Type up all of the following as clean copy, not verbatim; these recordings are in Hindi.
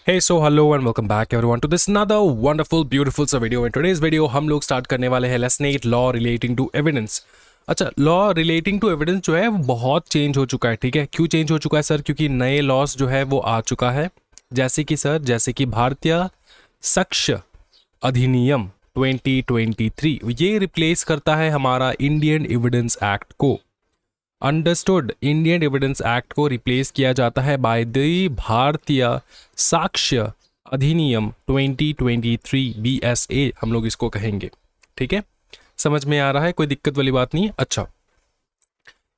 Hey, so hello and welcome back everyone to this another wonderful beautiful सा video. In today's video हम लोग स्टार्ट करने वाले हैं lesson 8 law relating to evidence. अच्छा, लॉ रिलेटिंग टू एविडेंस जो है वो बहुत चेंज हो चुका है। ठीक है, क्यों चेंज हो चुका है सर? क्योंकि नए लॉस जो है वो आ चुका है, जैसे कि भारतीय साक्ष्य अधिनियम 2023। ये रिप्लेस करता है हमारा इंडियन एविडेंस एक्ट को। अंडरस्टूड, इंडियन एविडेंस एक्ट को रिप्लेस किया जाता है बाय द भारतीय साक्ष्य अधिनियम 2023 BSA हम लोग इसको कहेंगे। ठीक है, समझ में आ रहा है? कोई दिक्कत वाली बात नहीं। अच्छा,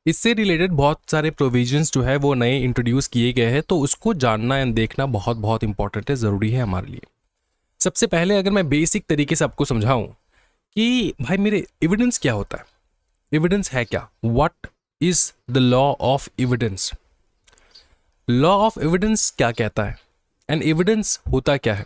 इससे रिलेटेड बहुत सारे प्रोविजंस जो है वो नए इंट्रोड्यूस किए गए हैं, तो उसको जानना एंड देखना बहुत बहुत इंपॉर्टेंट है, ज़रूरी है हमारे लिए। सबसे पहले अगर मैं बेसिक तरीके से आपको समझाऊं कि भाई मेरे एविडेंस क्या होता है, एविडेंस है क्या, what is the law of evidence. Law of evidence क्या कहता है एंड एविडेंस होता क्या है?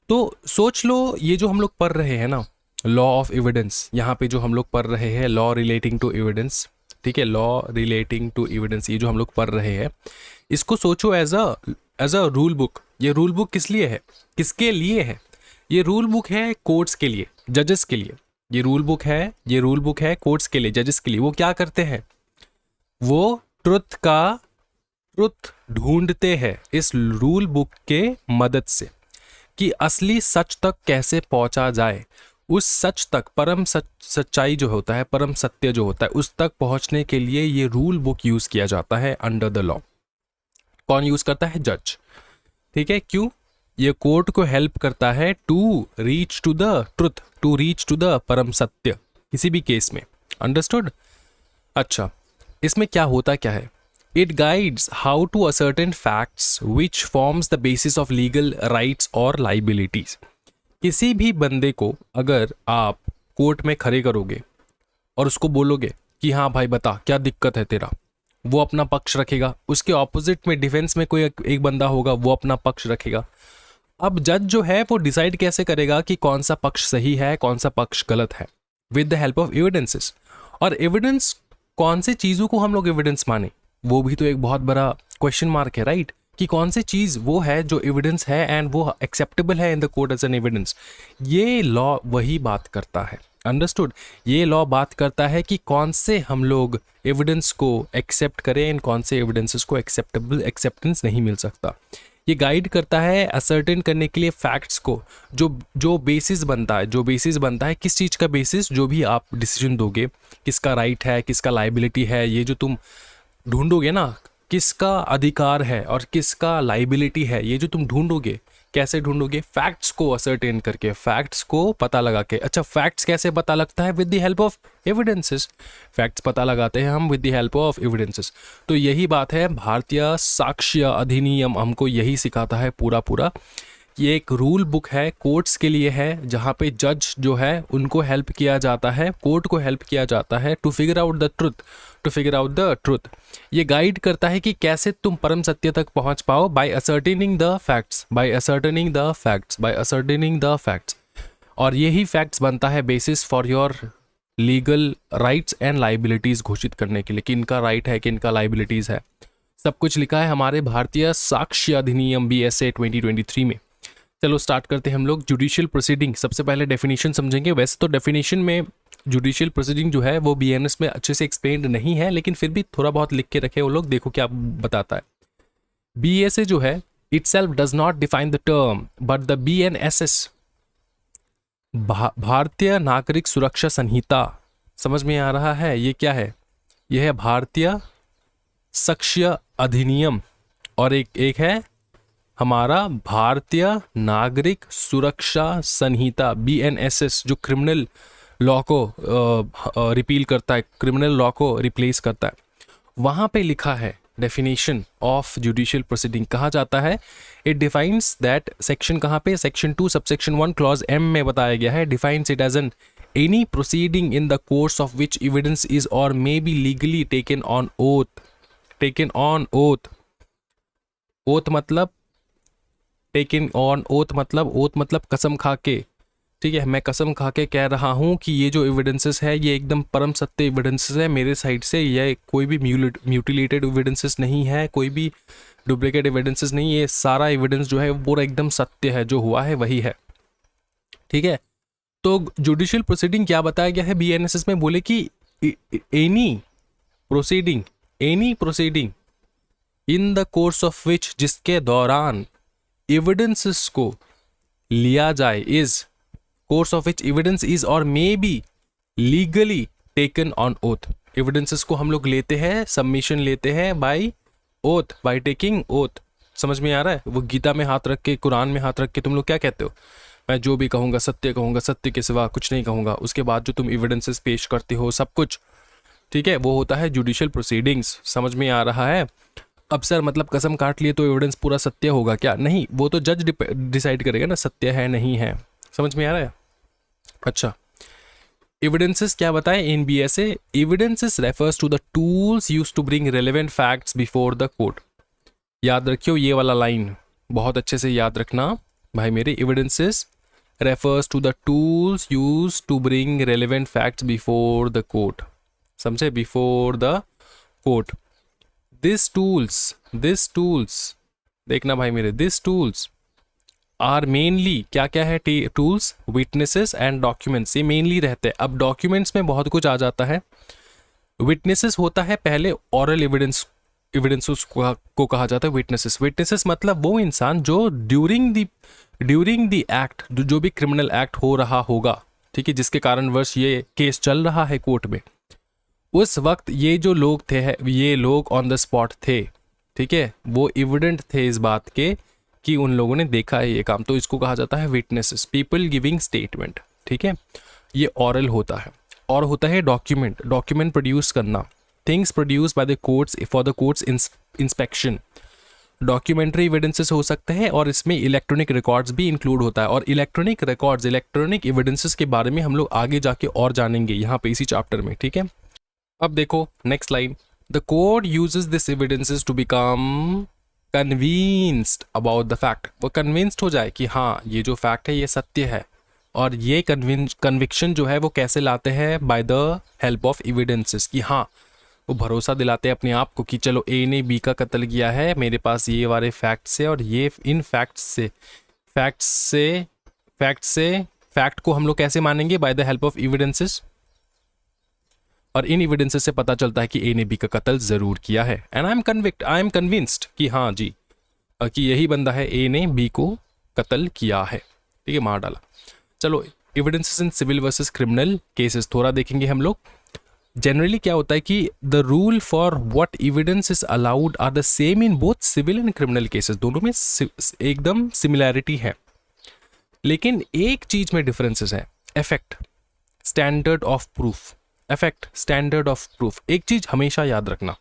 तो सोच लो, ये जो हम लोग पढ़ रहे हैं ना, लॉ ऑफ एविडेंस, यहाँ पे जो हम लोग पढ़ रहे हैं लॉ रिलेटिंग टू एविडेंस, ठीक है, लॉ रिलेटिंग टू एविडेंस, ये जो हम लोग पढ़ रहे हैं, इसको सोचो एज अ रूल बुक। ये रूल बुक किस लिए है, किसके लिए है? ये रूल बुक है कोर्ट्स के लिए, जजेस के लिए। ये रूल बुक है कोर्ट्स के लिए, जजेस के लिए। वो क्या करते हैं? वो ट्रुथ ढूंढते हैं इस रूल बुक के मदद से कि असली सच तक कैसे पहुंचा जाए। उस सच तक, परम सच्चाई जो होता है, परम सत्य जो होता है, उस तक पहुंचने के लिए ये रूल बुक यूज किया जाता है अंडर द लॉ। कौन यूज करता है? जज। ठीक है, क्यों? ये कोर्ट को हेल्प करता है to reach to the truth, to reach to the परम सत्य किसी भी केस में। अंडरस्टूड? अच्छा, इसमें क्या होता क्या है? It guides how to ascertain facts which forms the basis of legal rights और लाइबिलिटीज। किसी भी बंदे को अगर आप कोर्ट में खड़े करोगे और उसको बोलोगे कि हाँ भाई बता क्या दिक्कत है तेरा, वो अपना पक्ष रखेगा। उसके ऑपोजिट में डिफेंस में कोई एक बंदा होगा, वो अपना पक्ष रखेगा। अब जज जो है वो डिसाइड कैसे करेगा कि कौन सा पक्ष सही है, कौन सा पक्ष गलत है? With the help of evidences. और एविडेंस, कौन सी चीज़ों को हम लोग एविडेंस माने, वो भी तो एक बहुत बड़ा क्वेश्चन मार्क है, राइट? कि कौन सी चीज़ वो है जो एविडेंस है एंड वो एक्सेप्टेबल है in the court as an evidence. ये लॉ वही बात करता है। अंडरस्टूड? ये लॉ बात करता है कि कौन से हम लोग एविडेंस को एक्सेप्ट करें एंड कौन से एविडेंसेस को एक्सेप्टेंस नहीं मिल सकता। ये गाइड करता है असर्टेन करने के लिए फैक्ट्स को, जो बेसिस बनता है किस चीज़ का बेसिस, जो भी आप डिसीजन दोगे, किसका राइट है, किसका लाइबिलिटी है, ये जो तुम ढूंढोगे ना, किसका अधिकार है और किसका लाइबिलिटी है, ये जो तुम ढूंढोगे, कैसे ढूंढोगे? फैक्ट्स को असर्टेन करके, फैक्ट्स को पता लगा के। अच्छा, फैक्ट्स कैसे पता लगता है? With the help of evidences. Facts पता लगाते हैं हम with the help of evidences. तो यही बात है, भारतीय साक्ष्य अधिनियम हमको यही सिखाता है पूरा। ये एक रूल बुक है, कोर्ट्स के लिए है, जहाँ पे जज जो है उनको हेल्प किया जाता है, कोर्ट को हेल्प किया जाता है to figure out the truth. ये गाइड करता है कि कैसे तुम परम सत्य तक पहुंच पाओ बाय असर्टेनिंग द फैक्ट्स। और यही फैक्ट्स बनता है basis for your legal rights and liabilities घोषित करने के लिए कि इनका राइट है कि इनका लाइबिलिटीज है। सब कुछ लिखा है हमारे भारतीय साक्ष्य अधिनियम BSA 2023 में। चलो स्टार्ट करते हैं हम लोग। जुडिशियल प्रोसीडिंग, सबसे पहले डेफिनेशन समझेंगे। वैसे तो डेफिनेशन में जुडिशियल प्रोसीडिंग जो है वो BNS में अच्छे से एक्सप्लेन्ड नहीं है, लेकिन फिर भी थोड़ा बहुत लिख के रखे वो लोग, देखो क्या बताता है। BSA जो है itself does not define the term, but the BNSS, भारतीय नागरिक सुरक्षा संहिता, समझ में आ रहा है? ये क्या है? यह है भारतीय साक्ष्य अधिनियम, और एक है हमारा भारतीय नागरिक सुरक्षा संहिता BNSS, जो क्रिमिनल लॉ को रिपील करता है, क्रिमिनल लॉ को रिप्लेस करता है। वहाँ पे लिखा है डेफिनेशन ऑफ जुडिशियल प्रोसीडिंग, कहा जाता है इट डिफाइंस दैट, सेक्शन कहाँ पे? सेक्शन 2 सबसेक्शन 1 क्लॉज M में बताया गया है, defines it as an any proceeding in the course of which evidence is और may be legally taken on oath. Oath मतलब टेकन ऑन ओथ मतलब कसम खा के। ठीक है, मैं कसम खा के कह रहा हूँ कि ये जो एविडेंसेस है ये एकदम परम सत्य एविडेंसेस है मेरे साइड से, ये कोई भी म्यूटिलेटेड एविडेंसेस नहीं है, कोई भी डुप्लीकेट एविडेंसेस नहीं, ये सारा एविडेंस जो है वो पूरा एकदम सत्य है, जो हुआ है वही है, ठीक है। तो जुडिशियल प्रोसीडिंग क्या बताया गया है बीएनएसएस में, बोले कि any proceeding in the course of which, जिसके दौरान एविडेंसेस को लिया जाए, is course of which evidence is और may be legally taken on oath. Evidences को हम लोग लेते हैं, सबमिशन लेते हैं by oath, by taking oath. समझ में आ रहा है? वो गीता में हाथ रख के, कुरान में हाथ रख के तुम लोग क्या कहते हो, मैं जो भी कहूँगा सत्य के सिवा कुछ नहीं कहूँगा। उसके बाद जो तुम एविडेंसेस पेश करते हो सब कुछ, ठीक है, वो होता है जुडिशियल प्रोसीडिंग्स। समझ में आ रहा है? अब सर मतलब कसम काट लिए तो एविडेंस पूरा सत्य होगा क्या? नहीं, वो तो जज डिसाइड करेगा ना सत्य है नहीं है। समझ में आ रहा है? अच्छा, एविडेंसेस क्या बताएं in BSA? Evidences refers to the tools used to bring relevant facts before the court. याद रखियो ये वाला लाइन, बहुत अच्छे से याद रखना भाई मेरे। Evidences refers to the tools used to bring relevant facts before the court. समझे? Before the court. This tools देखना भाई मेरे, दिस टूल्स आर मेनली, क्या क्या है टूल्स? विटनेसेस एंड डॉक्यूमेंट्स, ये मेनली रहते हैं। अब डॉक्यूमेंट्स में बहुत कुछ आ जाता है। विटनेसेस होता है पहले ऑरल एविडेंस, एविडेंसेस को कहा जाता है विटनेसेस मतलब वो इंसान जो ड्यूरिंग द एक्ट, जो भी क्रिमिनल एक्ट हो रहा होगा, ठीक है, जिसके कारणवश ये केस चल रहा है कोर्ट में, उस वक्त ये जो लोग थे, ये लोग ऑन द स्पॉट थे, ठीक है, वो एविडेंट थे इस बात के कि उन लोगों ने देखा है ये काम, तो इसको कहा जाता है विटनेसेस, पीपल गिविंग स्टेटमेंट, ठीक है। ये ऑरल होता है। और होता है डॉक्यूमेंट प्रोड्यूस करना, things produce by the courts for the courts inspection. Documentary evidences हो सकते हैं और इसमें इलेक्ट्रॉनिक रिकॉर्ड्स भी इंक्लूड होता है। और इलेक्ट्रॉनिक रिकॉर्ड्स, इलेक्ट्रॉनिक एविडेंसेस के बारे में हम लोग आगे जाके और जानेंगे यहाँ पे इसी चैप्टर में, ठीक है। अब देखो next line, the court uses this evidences to become convinced about the fact. वो कन्विंस्ड हो जाए कि हाँ ये जो फैक्ट है ये सत्य है। और ये कन्विक्शन जो है वो कैसे लाते हैं? By the help of evidences, कि हाँ वो भरोसा दिलाते हैं अपने आप को कि चलो ए ने बी का कत्ल किया है, मेरे पास ये वाले फैक्ट्स है, और ये इन फैक्ट को हम लोग कैसे मानेंगे? By the help of evidences. और इन एविडेंसेस से पता चलता है कि ए ने बी का कत्ल जरूर किया है। एंड आई एम कन्विंस्ड कि हाँ जी, कि यही बंदा है, ए ने बी को कत्ल किया है, ठीक है, मार डाला। चलो evidences in civil versus criminal cases थोड़ा देखेंगे हम लोग। जनरली क्या होता है कि the rule for what evidence is allowed are the same in both civil and criminal cases. दोनों में एकदम सिमिलैरिटी है, लेकिन एक चीज में डिफरेंसेस है, effect, standard of proof. Effect, standard of proof, एक चीज हमेशा याद रखना।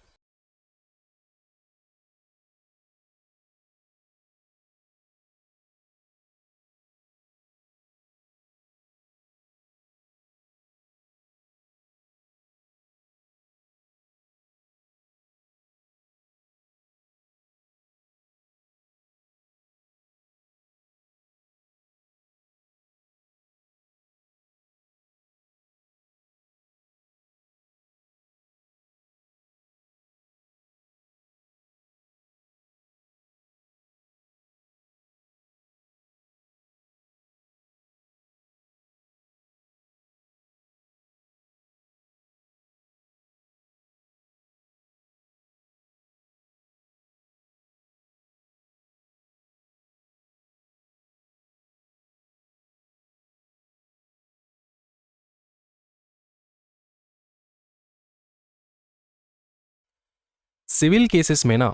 सिविल केसेस में ना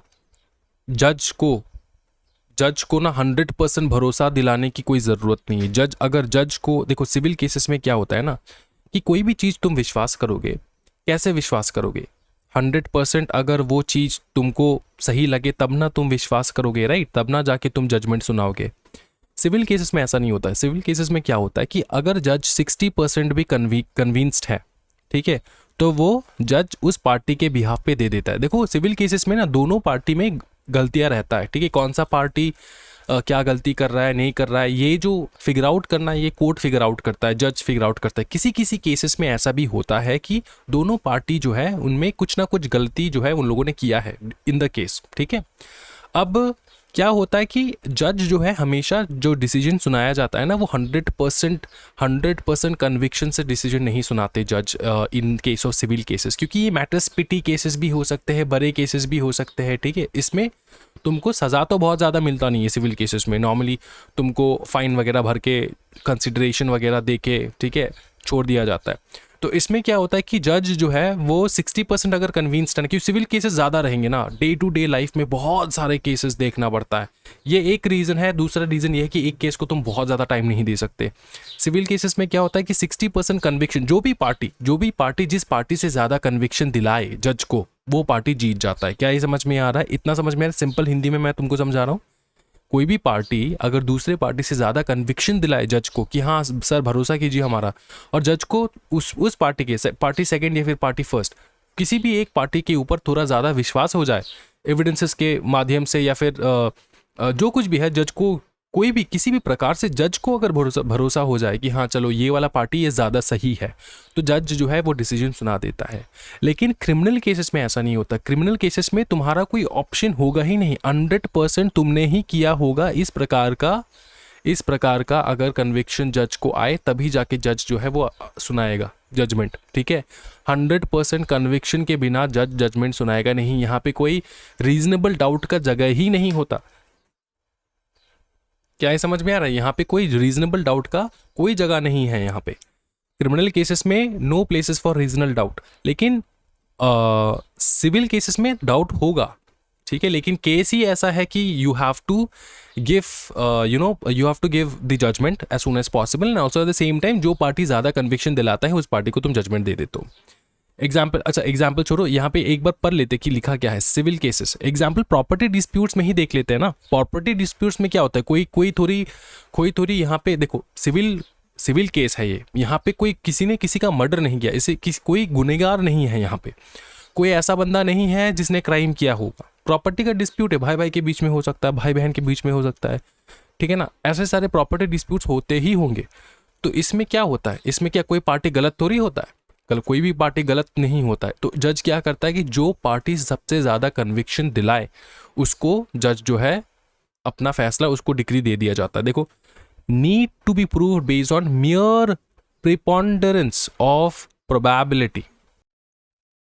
जज को ना 100% भरोसा दिलाने की कोई ज़रूरत नहीं है। अगर जज को देखो, सिविल केसेस में क्या होता है ना कि कोई भी चीज़ तुम विश्वास करोगे, कैसे विश्वास करोगे? 100% अगर वो चीज़ तुमको सही लगे तब ना तुम विश्वास करोगे, राइट? तब ना जाके तुम जजमेंट सुनाओगे। सिविल केसेस में ऐसा नहीं होता है। सिविल केसेस में क्या होता है कि अगर जज 60% भी कन्विंस्ड है, ठीक है, तो वो जज उस पार्टी के बिहाफ पे दे देता है। देखो सिविल केसेस में ना दोनों पार्टी में गलतियां रहता है, ठीक है, कौन सा पार्टी क्या गलती कर रहा है नहीं कर रहा है, ये जो फिगर आउट करना है ये कोर्ट फिगर आउट करता है, जज फिगर आउट करता है। किसी किसी केसेस में ऐसा भी होता है कि दोनों पार्टी जो है उनमें कुछ ना कुछ गलती जो है उन लोगों ने किया है इन द केस, ठीक है। अब क्या होता है कि जज जो है हमेशा जो डिसीजन सुनाया जाता है ना, वो 100% कन्विक्शन से डिसीजन नहीं सुनाते जज in case of civil cases, क्योंकि ये मैटर्स पिटी केसेस भी हो सकते हैं, बड़े केसेस भी हो सकते हैं, ठीक है। इसमें तुमको सज़ा तो बहुत ज़्यादा मिलता नहीं है सिविल केसेस में, नॉर्मली तुमको फाइन वगैरह भर के कंसिडरेशन वगैरह दे के, ठीक है, छोड़ दिया जाता है। तो इसमें क्या होता है कि जज जो है वो 60% अगर कन्विंस्ड है ना, क्योंकि सिविल केसेस ज़्यादा रहेंगे ना, डे टू डे लाइफ में बहुत सारे केसेस देखना पड़ता है, ये एक रीज़न है। दूसरा रीज़न ये है कि एक केस को तुम बहुत ज़्यादा टाइम नहीं दे सकते। सिविल केसेस में क्या होता है कि 60% कन्विक्शन, जो भी पार्टी जिस पार्टी से ज़्यादा कन्विक्शन दिलाए जज को, वो पार्टी जीत जाता है। क्या ये समझ में आ रहा है? इतना समझ में आ रहा है? सिंपल हिंदी में मैं तुमको समझा रहा हूँ। कोई भी पार्टी अगर दूसरे पार्टी से ज़्यादा कन्विक्शन दिलाए जज को कि हाँ सर भरोसा कीजिए हमारा, और जज को उस पार्टी के पार्टी सेकंड या फिर पार्टी फर्स्ट, किसी भी एक पार्टी के ऊपर थोड़ा ज़्यादा विश्वास हो जाए एविडेंसेस के माध्यम से, या फिर जो कुछ भी है, जज को कोई भी किसी भी प्रकार से जज को अगर भरोसा हो जाए कि हाँ चलो ये वाला पार्टी ये ज़्यादा सही है, तो जज जो है वो डिसीजन सुना देता है। लेकिन क्रिमिनल केसेस में ऐसा नहीं होता। क्रिमिनल केसेस में तुम्हारा कोई ऑप्शन होगा ही नहीं, 100% तुमने ही किया होगा। इस प्रकार का अगर कन्विक्शन जज को आए तभी जाके जज जो है वो सुनाएगा जजमेंट, ठीक है। 100% कन्विक्शन के बिना जज जजमेंट सुनाएगा नहीं। यहाँ पे कोई रीजनेबल डाउट का जगह ही नहीं होता। क्या ये समझ में आ रहा है? यहाँ पे कोई रीजनेबल डाउट का कोई जगह नहीं है। यहाँ पे क्रिमिनल केसेस में no places for regional doubt, लेकिन सिविल केसेस में डाउट होगा, ठीक है। लेकिन केस ही ऐसा है कि you have to give the judgement as soon as possible, and also at the same time जो पार्टी ज़्यादा कन्विक्शन दिलाता है उस पार्टी को तुम जजमेंट दे देते हो। एग्जाम्पल छोड़ो, यहाँ पे एक बार पढ़ लेते कि लिखा क्या है civil cases. Example property disputes में ही देख लेते हैं ना। प्रॉपर्टी डिस्प्यूट्स में क्या होता है, कोई थोड़ी यहाँ पे देखो, सिविल केस है ये, यहाँ पे कोई किसी ने किसी का मर्डर नहीं किया, इसे कोई गुनहगार नहीं है, यहाँ पे कोई ऐसा बंदा नहीं है जिसने क्राइम किया होगा। प्रॉपर्टी का डिस्प्यूट है, भाई भाई के बीच में हो सकता है, भाई बहन के बीच में हो सकता है, ठीक है ना। ऐसे सारे प्रॉपर्टी डिस्प्यूट्स होते ही होंगे। तो इसमें क्या होता है, इसमें क्या कोई पार्टी गलत थोड़ी होता है, कल कोई भी पार्टी गलत नहीं होता है। तो जज क्या करता है कि जो पार्टी सबसे ज़्यादा कन्विक्शन दिलाए उसको जज जो है अपना फैसला, उसको डिक्री दे दिया जाता है। देखो, need to be proved based on mere preponderance of probability.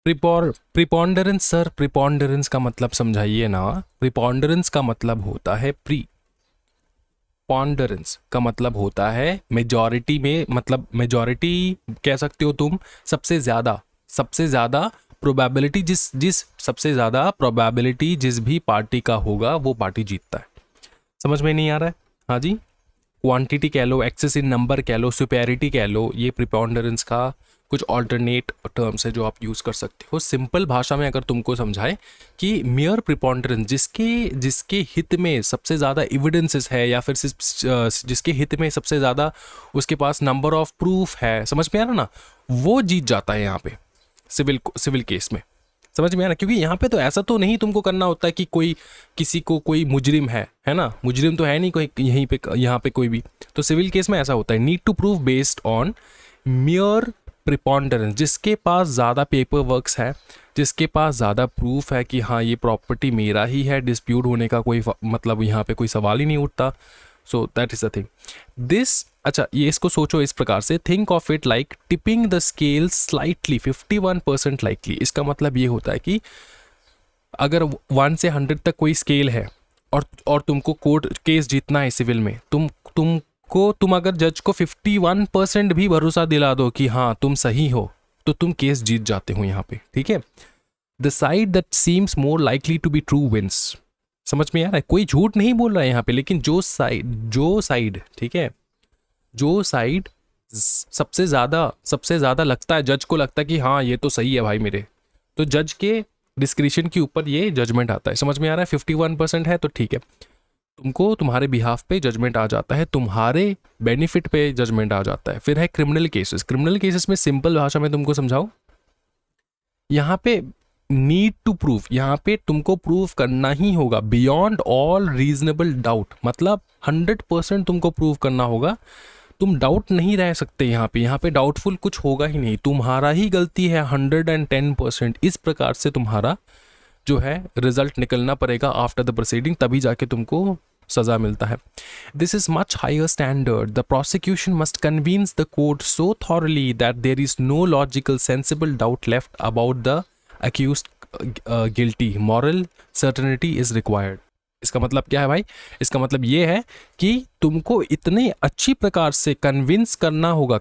Preponderance, sir preponderance का मतलब समझाइए ना। प्रिपॉन्डरेंस का मतलब होता है प्रिपॉन्डरेंस का मतलब होता है मेजॉरिटी में, मतलब मेजॉरिटी कह सकते हो तुम, सबसे ज़्यादा प्रोबेबिलिटी जिस सबसे ज़्यादा प्रोबेबिलिटी जिस भी पार्टी का होगा वो पार्टी जीतता है। समझ में नहीं आ रहा है? हाँ जी, क्वांटिटी कह लो, एक्सेस इन नंबर कह लो, सुपेरिटी कह लो, ये प्रिपॉन्डरेंस का कुछ ऑल्टरनेट टर्म्स है जो आप यूज़ कर सकते हो। सिंपल भाषा में अगर तुमको समझाए कि मियर प्रिपॉन्डरेंस, जिसके हित में सबसे ज़्यादा एविडेंसेस है, या फिर जिसके हित में सबसे ज़्यादा उसके पास नंबर ऑफ प्रूफ है, समझ में आ रहा ना, वो जीत जाता है यहाँ पे सिविल केस में। समझ में आ रहा? क्योंकि यहाँ पे तो ऐसा तो नहीं तुमको करना होता है कि किसी को कोई मुजरिम है ना, मुजरिम तो है नहीं कोई यहाँ पे कोई भी। तो सिविल केस में ऐसा होता है, need to prove based on mere preponderance, जिसके पास ज़्यादा पेपर वर्क्स है, जिसके पास ज़्यादा प्रूफ है कि हाँ ये प्रॉपर्टी मेरा ही है, डिस्प्यूट होने का कोई मतलब यहाँ पे कोई सवाल ही नहीं उठता। So that is the thing this. अच्छा, ये इसको सोचो इस प्रकार से, think of it like tipping the scale slightly 51% likely. इसका मतलब ये होता है कि अगर 1 से 100 तक कोई स्केल है और तुमको कोर्ट केस जीतना है सिविल में, तुम अगर जज को 51% भी भरोसा दिला दो कि हाँ तुम सही हो, तो तुम केस जीत जाते हो यहाँ पे, ठीक है। The side that seems more likely to be true wins. समझ में आ रहा है? कोई झूठ नहीं बोल रहा है यहाँ पे, लेकिन जो साइड ठीक है, जो साइड सबसे ज़्यादा लगता है, जज को लगता है कि हाँ ये तो सही है भाई मेरे, तो जज के डिस्क्रिशन के ऊपर ये जजमेंट आता है। समझ में आ रहा है? 51% है तो ठीक है, तुमको तुम्हारे बिहाफ पे जजमेंट आ जाता है, तुम्हारे बेनिफिट पे जजमेंट आ जाता है। फिर है क्रिमिनल केसेस में सिंपल भाषा में तुमको समझाओ, यहाँ पे नीड टू प्रूव, यहाँ पे तुमको प्रूव करना ही होगा बियॉन्ड ऑल रीजनेबल डाउट, मतलब 100% तुमको प्रूव करना होगा। तुम डाउट नहीं रह सकते यहाँ पे डाउटफुल कुछ होगा ही नहीं, तुम्हारा ही गलती है 110%। इस प्रकार से तुम्हारा जो है रिजल्ट निकलना पड़ेगा आफ्टर द प्रोसीडिंग, तभी जाके तुमको सजा मिलता है. This is much higher standard. The prosecution must convince the court so thoroughly that there is no logical sensible doubt left about the accused guilty. Moral certainty is required. इसका मतलब क्या है भाई? इसका मतलब ये है कि तुमको इतने अच्छी प्रकार से कन्विंस करना होगा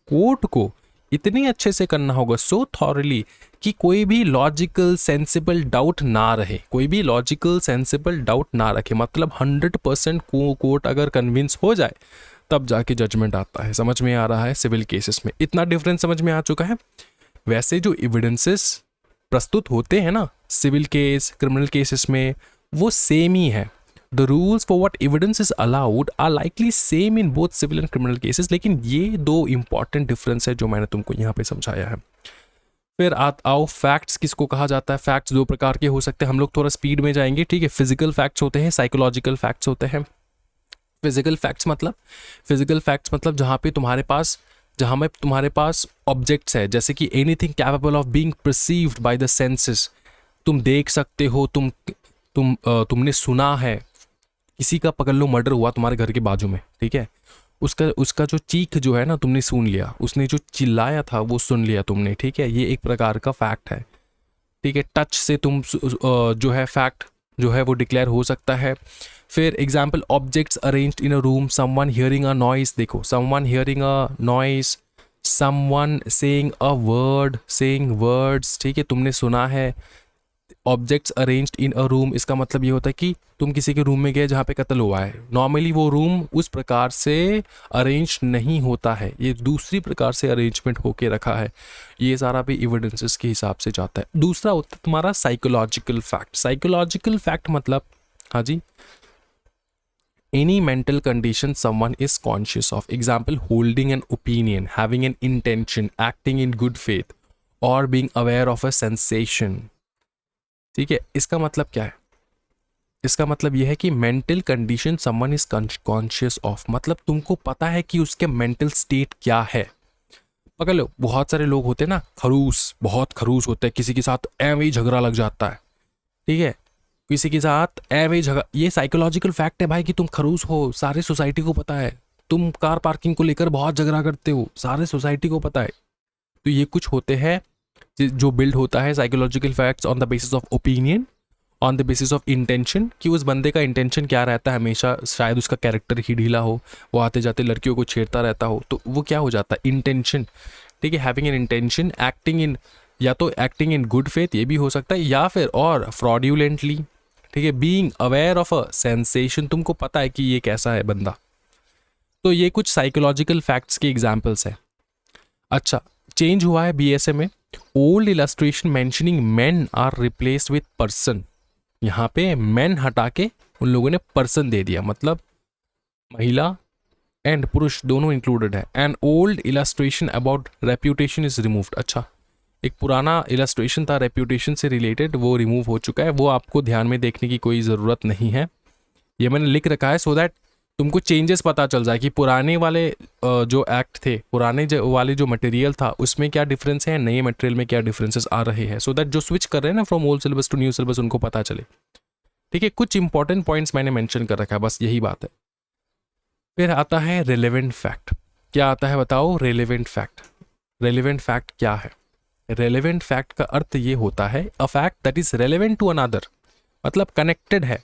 कोर्ट को, इतने अच्छे से करना होगा, सो थॉरली, कि कोई भी लॉजिकल सेंसिबल डाउट ना रहे, मतलब 100% कोर्ट अगर कन्विंस हो जाए तब जाके जजमेंट आता है. समझ में आ रहा है? सिविल केसेस में इतना डिफरेंस समझ में आ चुका है. वैसे जो एविडेंसेस प्रस्तुत होते हैं ना सिविल केस, क्रिमिनल केसेस में, वो सेम ही है. The rules for what evidence is allowed are likely same in both civil and criminal cases. लेकिन ये दो इंपॉर्टेंट डिफरेंस है जो मैंने तुमको यहाँ पे समझाया है. फिर आओ फैक्ट्स किसको कहा जाता है. फैक्ट्स दो प्रकार के हो सकते हैं. हम लोग थोड़ा स्पीड में जाएंगे, ठीक है. फिजिकल फैक्ट्स होते हैं, साइकोलॉजिकल फैक्ट्स होते हैं. फिजिकल फैक्ट्स मतलब जहाँ में तुम्हारे पास ऑब्जेक्ट्स है, जैसे कि anything capable of being perceived by the senses. तुम देख सकते हो, तुमने सुना है, किसी का पकड़ लो मर्डर हुआ तुम्हारे घर के बाजू में, ठीक है, उसका जो चीख जो है ना तुमने सुन लिया, उसने जो चिल्लाया था वो सुन लिया तुमने, ठीक है. ये एक प्रकार का फैक्ट है, ठीक है. टच से तुम जो है फैक्ट जो है वो डिक्लेयर हो सकता है. फिर example, objects arranged in a room, someone hearing a noise. देखो, someone hearing a noise, someone saying a word, saying words, ठीक है, तुमने सुना है. Objects arranged in a room, इसका मतलब ये होता है कि तुम किसी के रूम में गए जहाँ पे कत्ल हुआ है. नॉर्मली वो रूम उस प्रकार से अरेंज नहीं होता है, ये दूसरी प्रकार से अरेंजमेंट होके रखा है. ये सारा भी एविडेंसेस के हिसाब से जाता है. दूसरा होता है तुम्हारा साइकोलॉजिकल फैक्ट. साइकोलॉजिकल फैक्ट मतलब, हाँ जी, any mental condition someone is conscious of. Example, holding an opinion, having an intention, acting in good faith, or being aware of a sensation. ठीक है. इसका मतलब क्या है? इसका मतलब यह है कि mental condition someone is conscious of, मतलब तुमको पता है कि उसके मेंटल स्टेट क्या है. पकड़ लो, बहुत सारे लोग होते हैं ना, बहुत खरूस होते हैं, किसी के साथ ऐਵੇਂ ही झगड़ा लग जाता है, ठीक है, किसी के साथ ऐਵੇਂ झगड़ा. ये साइकोलॉजिकल फैक्ट है भाई कि तुम खरूस हो, सारे सोसाइटी को पता है. तुम कार पार्किंग को लेकर बहुत झगड़ा करते हो, सारे सोसाइटी को पता है. तो ये कुछ होते हैं जो बिल्ड होता है psychological facts on the basis of opinion, on the basis of intention, कि उस बंदे का इंटेंशन क्या रहता है. हमेशा शायद उसका कैरेक्टर ही ढीला हो, वो आते जाते लड़कियों को छेड़ता रहता हो, तो वो क्या हो जाता है, इंटेंशन, ठीक है. Having an intention, acting in, या तो एक्टिंग इन गुड फेथ, ये भी हो सकता है, या फिर और फ्रॉड्यूलेंटली, ठीक है. Being aware of a sensation, तुमको पता है कि ये कैसा है बंदा. तो ये कुछ साइकोलॉजिकल फैक्ट्स के एग्जाम्पल्स हैं. अच्छा, चेंज हुआ है बीएसए में. Old illustration mentioning men are replaced with person. यहाँ पे मेन हटा के उन लोगों ने पर्सन दे दिया, मतलब महिला एंड पुरुष दोनों इंक्लूडेड है. And old illustration about reputation is removed. अच्छा, एक पुराना इलस्ट्रेशन था रेप्यूटेशन से रिलेटेड, वो रिमूव हो चुका है. वो आपको ध्यान में देखने की कोई ज़रूरत नहीं है, ये मैंने लिख रखा है सो दैट तुमको चेंजेस पता चल जाए कि पुराने वाले जो एक्ट थे, पुराने वाले जो मटेरियल था उसमें क्या डिफरेंस है, नए मटेरियल में क्या डिफरेंसेस आ रहे हैं, सो दैट जो स्विच कर रहे हैं ना from old syllabus to new syllabus उनको पता चले, ठीक है. कुछ इंपॉर्टेंट पॉइंट्स मैंने मेंशन कर रखा है, बस यही बात है. फिर आता है रेलेवेंट फैक्ट. क्या आता है बताओ? Relevant fact. रेलेवेंट फैक्ट क्या है? रेलेवेंट फैक्ट का अर्थ ये होता है a fact that is relevant to another, मतलब कनेक्टेड है.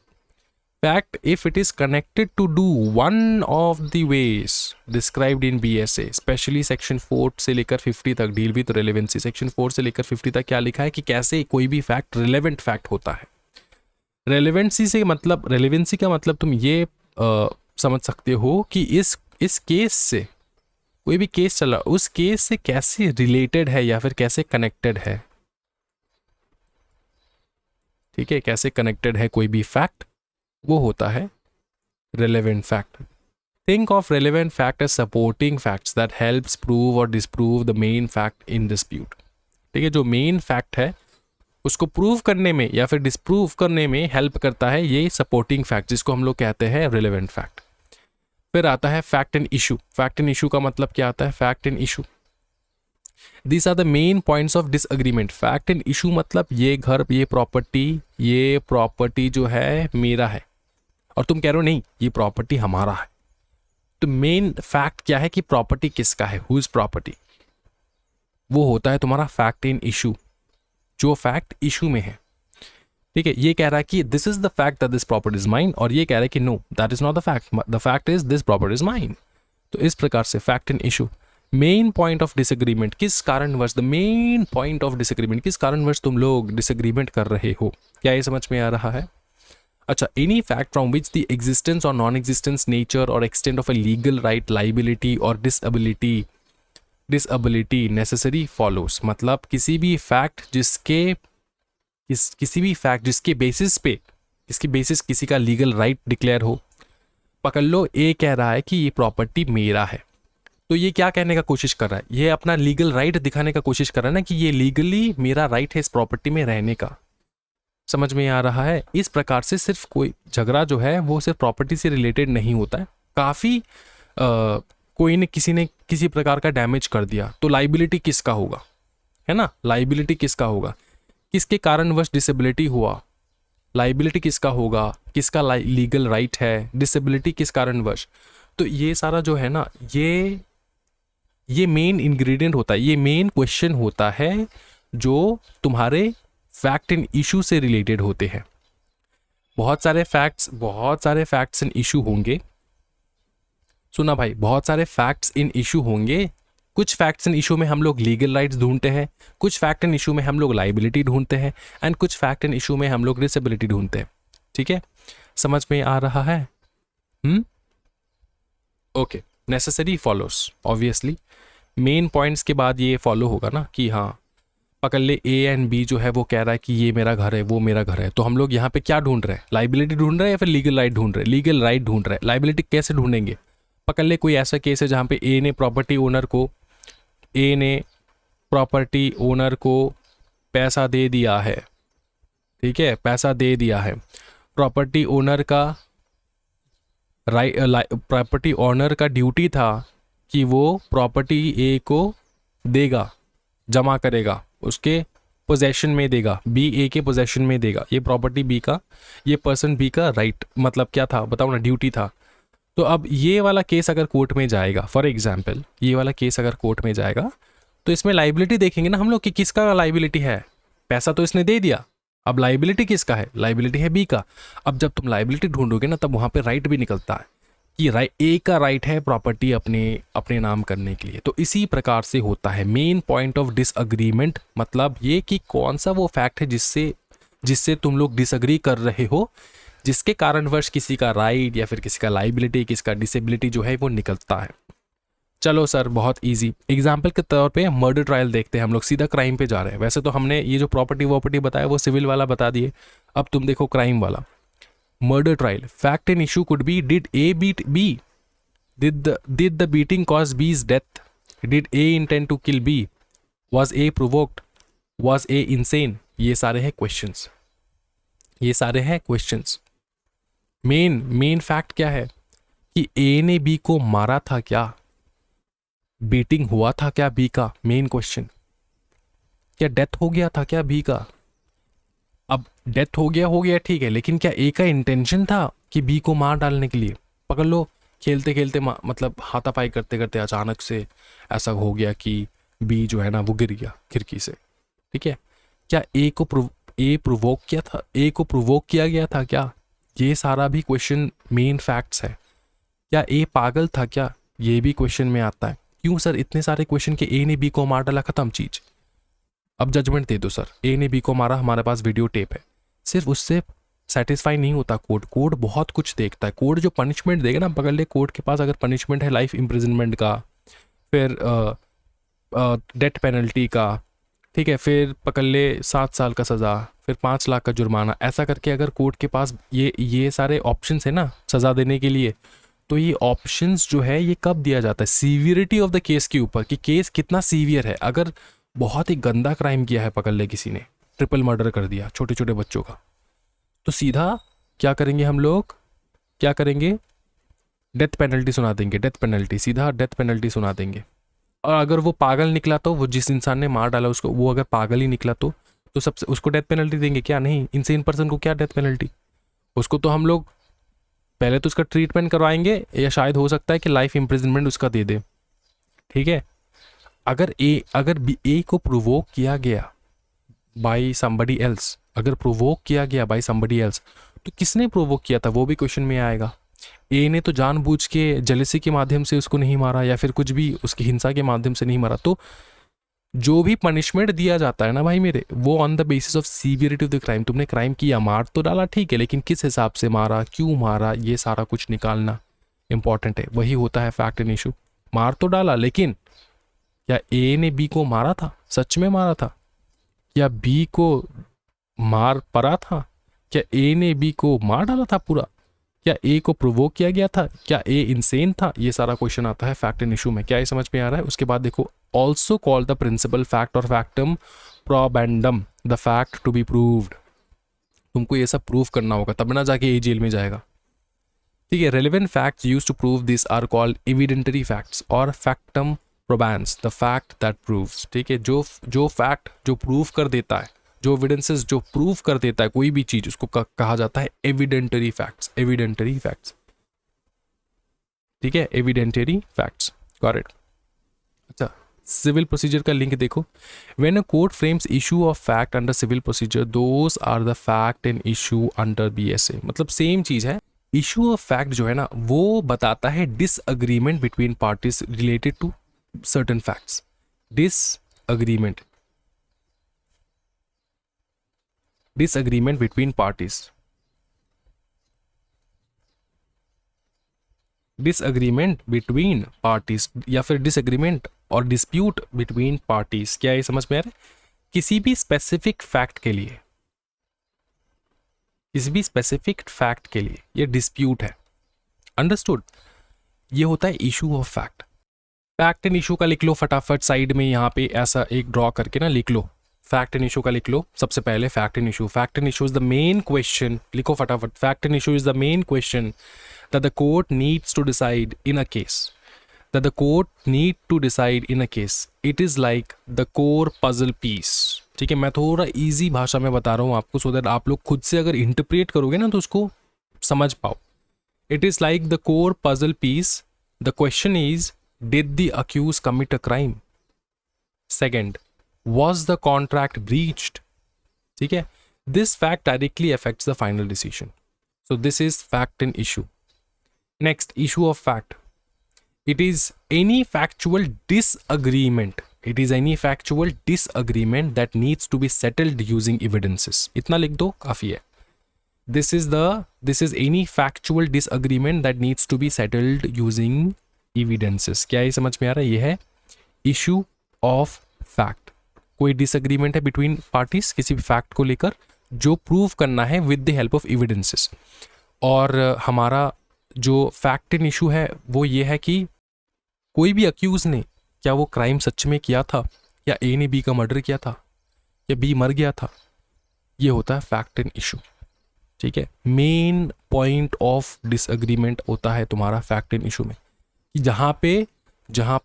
Fact if it is connected to do one of the ways described in BSA, specially section 4 से लेकर 50 तक डील विद रेलेवेंसी. सेक्शन 4 से लेकर 50 तक क्या लिखा है कि कैसे कोई भी फैक्ट रेलेवेंट फैक्ट होता है. रेलेवेंसी से मतलब, रेलेवेंसी का मतलब तुम ये समझ सकते हो कि इस केस से, कोई भी केस चला, उस केस से कैसे रिलेटेड है या फिर कैसे कनेक्टेड है, ठीक है, कैसे कनेक्टेड है कोई भी फैक्ट, वो होता है relevant fact. Think of relevant fact as supporting facts that helps prove और disprove the main fact in dispute. ठीक है, जो मेन फैक्ट है उसको प्रूव करने में या फिर डिसप्रूव करने में हेल्प करता है ये सपोर्टिंग फैक्ट, जिसको हम लोग कहते हैं रेलेवेंट फैक्ट. फिर आता है fact and issue. Fact and issue का मतलब क्या आता है? Fact and issue, this are the main points of disagreement. Fact and issue मतलब ये घर, ये प्रॉपर्टी जो है मेरा है, और तुम कह रहे हो नहीं ये प्रॉपर्टी हमारा है। तो मेन फैक्ट क्या है कि प्रॉपर्टी किसका है, हु इज प्रॉपर्टी, वो होता है तुम्हारा फैक्ट इन इशू, जो फैक्ट इशू में है। ठीक है, ये कह रहा है कि this is the fact that this property is mine, और ये कह रहा है कि know that is not the fact, the fact is this property is mine. तो इस प्रकार से fact in issue. Main point of disagreement, किस कारणवश, the main point of disagreement, किस कारणवश तुम लोग डिसएग्रीमेंट कर रहे हो, क्या ये समझ में आ रहा है? अच्छा, any fact from which the existence और नॉन एग्जिस्टेंस, नेचर और extent of a legal right, liability और डिसएबिलिटी नेसेसरी फॉलोस। मतलब किसी भी फैक्ट जिसके बेसिस किसी का लीगल राइट डिक्लेयर हो। पकड़ लो, ए कह रहा है कि ये प्रॉपर्टी मेरा है, तो ये क्या कहने का कोशिश कर रहा है, ये अपना लीगल राइट दिखाने का कोशिश कर रहा है ना, कि ये लीगली मेरा राइट है इस प्रॉपर्टी में रहने का। समझ में आ रहा है? इस प्रकार से सिर्फ कोई झगड़ा जो है वो सिर्फ प्रॉपर्टी से रिलेटेड नहीं होता है। काफ़ी किसी ने किसी प्रकार का डैमेज कर दिया तो लाइबिलिटी किसका होगा, है ना? लाइबिलिटी किसका होगा, किसके कारणवश डिसेबिलिटी हुआ, लाइबिलिटी किसका होगा, किसका लीगल राइट है, डिसेबिलिटी किस कारणवश। तो ये सारा जो है ना, ये मेन इंग्रेडिएंट होता है, ये मेन क्वेश्चन होता है जो तुम्हारे फैक्ट एंड इशू से रिलेटेड होते हैं। बहुत सारे फैक्ट्स एंड इशू होंगे। सुना भाई, बहुत सारे फैक्ट्स इन इशू होंगे। कुछ फैक्ट्स एंड इशू में हम लोग लीगल राइट्स ढूंढते हैं, कुछ फैक्ट एंड इशू में हम लोग लाइबिलिटी ढूंढते हैं, एंड कुछ फैक्ट एंड इशू में हम लोग डिसेबिलिटी ढूंढते हैं। ठीक है, समझ में आ रहा है? Okay, necessary follows, obviously main points के बाद ये फॉलो होगा ना कि हाँ, पकड़ ले ए एंड बी जो है वो कह रहा है कि ये मेरा घर है, वो मेरा घर है, तो हम लोग यहाँ पे क्या ढूंढ रहे हैं, लाइबिलिटी ढूंढ रहे हैं या फिर लीगल राइट ढूंढ रहे हैं? लीगल राइट ढूंढ रहे हैं। लाइबिलिटी कैसे ढूंढेंगे? पकड़ ले कोई ऐसा केस है जहाँ पे ए ने प्रॉपर्टी ओनर को पैसा दे दिया है। ठीक है, पैसा दे दिया है। प्रॉपर्टी ओनर का ड्यूटी था कि वो प्रॉपर्टी ए को देगा, जमा करेगा, उसके पोजेशन में देगा, बी ए के पोजेशन में देगा। ये प्रॉपर्टी बी का, ये पर्सन बी का राइट, मतलब क्या था बताओ ना, ड्यूटी था। तो अब ये वाला केस अगर कोर्ट में जाएगा, फॉर एग्जाम्पल ये वाला केस अगर कोर्ट में जाएगा, तो इसमें लाइबिलिटी देखेंगे ना हम लोग कि किसका लाइबिलिटी है। पैसा तो इसने दे दिया, अब लाइबिलिटी किसका है? लाइबिलिटी है बी का। अब जब तुम लाइबिलिटी ढूंढोगे ना, तब वहाँ पे राइट भी निकलता है कि ए का राइट है प्रॉपर्टी अपने नाम करने के लिए। तो इसी प्रकार से होता है मेन पॉइंट ऑफ डिसएग्रीमेंट, मतलब ये कि कौन सा वो फैक्ट है जिससे तुम लोग डिसएग्री कर रहे हो, जिसके कारणवश किसी का राइट या फिर किसी का लाइबिलिटी, किसका डिसेबिलिटी जो है वो निकलता है। चलो सर, बहुत इजी एग्जाम्पल के तौर पे मर्डर ट्रायल देखते हैं हम लोग, सीधा क्राइम पे जा रहे हैं। वैसे तो हमने ये जो प्रॉपर्टी बताया वो सिविल वाला बता दिए, अब तुम देखो क्राइम वाला। Murder trial, fact and issue could be did A beat B, did the beating cause B's death, did A intend to kill B, was A provoked, was A insane. ये सारे हैं क्वेश्चंस। मेन फैक्ट क्या है कि ए ने बी को मारा था क्या, बीटिंग हुआ था क्या बी का, मेन क्वेश्चन। क्या डेथ हो गया था क्या बी का? अब डेथ हो गया ठीक है, लेकिन क्या ए का इंटेंशन था कि बी को मार डालने के लिए? पकड़ लो, खेलते खेलते मतलब हाथापाई करते करते अचानक से ऐसा हो गया कि बी जो है ना वो गिर गया खिड़की से। ठीक है, क्या ए को प्रोवोक किया गया था क्या? ये सारा भी क्वेश्चन मेन फैक्ट्स है। क्या ए पागल था क्या? ये भी क्वेश्चन में आता है। क्यों सर इतने सारे क्वेश्चन के ए ने बी को मार डाला, खत्म चीज। अब जजमेंट दे दो सर, ए ने बी को मारा, हमारे पास वीडियो टेप है। सिर्फ उससे सेटिस्फाई नहीं होता कोर्ट बहुत कुछ देखता है। कोर्ट जो पनिशमेंट देगा ना, पकड़ ले कोर्ट के पास अगर पनिशमेंट है लाइफ इम्प्रिजनमेंट का, फिर डेथ पेनल्टी का, ठीक है, फिर पकड़ ले 7 साल का सज़ा, फिर 5 लाख का जुर्माना, ऐसा करके अगर कोर्ट के पास ये सारे ऑप्शंस है ना सज़ा देने के लिए, तो ये ऑप्शंस जो है ये कब दिया जाता है? सीवियरिटी ऑफ द केस के ऊपर, कि केस कितना सीवियर है। अगर बहुत ही गंदा क्राइम किया है, पकड़ ले किसी ने ट्रिपल मर्डर कर दिया छोटे छोटे बच्चों का, तो सीधा क्या करेंगे हम लोग, डेथ पेनल्टी सुना देंगे, सीधा डेथ पेनल्टी सुना देंगे। और अगर वो पागल निकला तो वो जिस इंसान ने मार डाला उसको, वो अगर पागल ही निकला तो सबसे उसको डेथ पेनल्टी देंगे क्या? नहीं, इनसेन पर्सन को क्या डेथ पेनल्टी? उसको तो हम लोग पहले तो उसका ट्रीटमेंट करवाएंगे या शायद हो सकता है कि लाइफ इम्प्रिजनमेंट उसका दे दे, ठीक है। अगर ए को प्रोवोक किया गया बाय समबडी एल्स, अगर प्रोवोक किया गया बाय समबडी एल्स, तो किसने प्रोवोक किया था वो भी क्वेश्चन में आएगा। ए ने तो जानबूझ के जेलसी के माध्यम से उसको नहीं मारा या फिर कुछ भी उसकी हिंसा के माध्यम से नहीं मारा। तो जो भी पनिशमेंट दिया जाता है ना भाई मेरे, वो on the basis of severity of the crime. तुमने क्राइम किया, मार तो डाला ठीक है, लेकिन किस हिसाब से मारा, क्यों मारा, ये सारा कुछ निकालना इंपॉर्टेंट है। वही होता है फैक्ट एंड इशू। मार तो डाला, लेकिन क्या ए ने बी को मारा था, सच में मारा था? क्या बी को मार पड़ा था? क्या ए ने बी को मार डाला था पूरा? क्या ए को प्रोवोक किया गया था? क्या ए इंसेन था? ये सारा क्वेश्चन आता है फैक्ट एंड इशू में। क्या ये समझ में आ रहा है? उसके बाद देखो, also call the principal fact और factum probandum the fact to be proved. तुमको ये सब प्रूव करना होगा, तब ना जाके ये जेल में जाएगा, ठीक है। Relevant facts used to prove this are called evidentiary facts और factum probans the fact that proves, ठीक है। जो फैक्ट जो प्रूव कर देता है, जो एविडेंसेस जो प्रूव कर देता है कोई भी चीज, उसको कहा जाता है एविडेंटरी फैक्ट्स। एविडेंटरी फैक्ट्स, ठीक है, एविडेंटरी फैक्ट्स, गॉट इट। अच्छा, सिविल प्रोसीजर का लिंक देखो। When a court frames issue of fact under civil procedure, those are the fact and issue under BSA. मतलब सेम चीज है। इशू ऑफ फैक्ट जो है ना, वो बताता है disagreement between parties related to certain facts. Disagreement between parties, disagreement between parties या फिर डिसएग्रीमेंट और डिस्प्यूट बिटवीन पार्टीज। क्या ये समझ में आ रहा है? किसी भी स्पेसिफिक फैक्ट के लिए, किसी भी स्पेसिफिक फैक्ट के लिए ये डिस्प्यूट है, अंडरस्टूड। ये होता है issue of fact. Fact and issue का लिख लो फटाफट साइड में, यहाँ पे ऐसा एक ड्रॉ करके ना लिख लो। फैक्ट एंड इशू का लिख लो सबसे पहले। Fact and issue, fact and issue is the main question, लिखो फटाफट। Fact and issue is the main question that the court needs to decide in a case, that the court need to decide in a case. It is like the core puzzle piece, ठीक है। मैं थोड़ा इजी भाषा में बता रहा हूँ आपको, सो दैट आप लोग खुद से अगर इंटरप्रेट करोगे ना तो उसको समझ पाओ। It is like the core puzzle piece. The question is, did the accused commit a crime? Second, was the contract breached? ठीक है। This fact directly affects the final decision. So this is fact and issue. Next, issue of fact. It is any factual disagreement. It is any factual disagreement that needs to be settled using evidences. इतना लिख दो, काफी है। This is any factual disagreement that needs to be settled using evidences. क्या ये समझ में आ रहा है? ये है issue of fact. कोई disagreement है between parties किसी भी fact को लेकर, जो प्रूव करना है with the help of evidences. और हमारा जो फैक्ट एंड इशू है वो ये है कि कोई भी अक्यूज ने, क्या वो क्राइम सच में किया था, या ए ने बी का मर्डर किया था, या बी मर गया था। ये होता है फैक्ट एंड इशू, ठीक है। मेन पॉइंट ऑफ डिसएग्रीमेंट होता है तुम्हारा फैक्ट एंड इशू में, कि जहाँ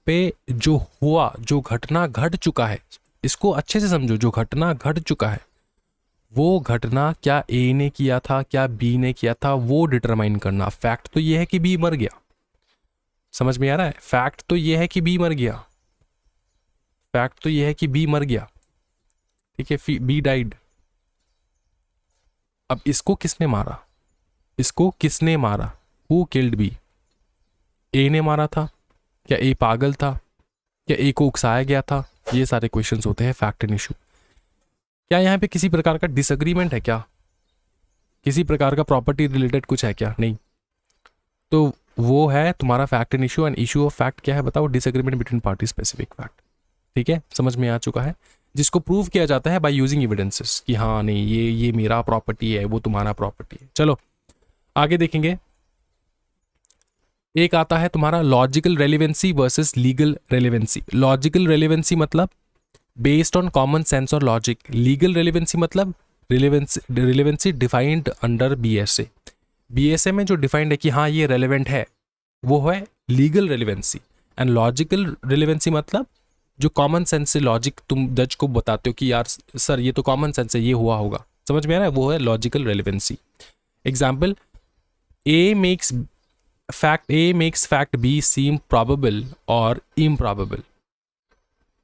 पे जो हुआ, जो घटना घट चुका है, इसको अच्छे से समझो, जो घटना घट चुका है वो घटना क्या ए ने किया था, क्या बी ने किया था, वो डिटरमाइन करना। फैक्ट तो ये है कि बी मर गया, समझ में आ रहा है? फैक्ट तो ये है कि बी मर गया, फैक्ट तो ये है कि बी मर गया, ठीक है, बी डाइड। अब इसको किसने मारा, इसको किसने मारा, हु किल्ड बी? ए ने मारा था? क्या ए पागल था? क्या ए को उकसाया गया था? ये सारे क्वेश्चंस होते हैं फैक्ट एंड इशू। क्या यहाँ पे किसी प्रकार का डिसएग्रीमेंट है? क्या किसी प्रकार का प्रॉपर्टी रिलेटेड कुछ है क्या? नहीं। तो वो है तुम्हारा fact and issue. And issue of fact क्या है बताओ? Disagreement between party specific fact, ठीक है, समझ में आ चुका है। जिसको प्रूव किया जाता है बाय यूजिंग एविडेंसेस, कि हाँ नहीं ये मेरा प्रॉपर्टी है, वो तुम्हारा प्रॉपर्टी है। चलो आगे देखेंगे। एक आता है तुम्हारा logical relevancy versus legal relevancy. Logical relevancy मतलब बेस्ड ऑन कॉमन सेंस और लॉजिक। लीगल रेलिवेंसी मतलब relevancy defined under BSA. BSA में जो डिफाइंड है कि हाँ ये रेलिवेंट है, वो है legal relevancy. And logical relevancy मतलब जो कॉमन सेंस से लॉजिक तुम जज को बताते हो कि यार सर ये तो कॉमन सेंस है, ये हुआ होगा, समझ में आ रहा है, वो है logical relevancy. Example, A makes fact B seam probable और इम्प्रॉबेबल।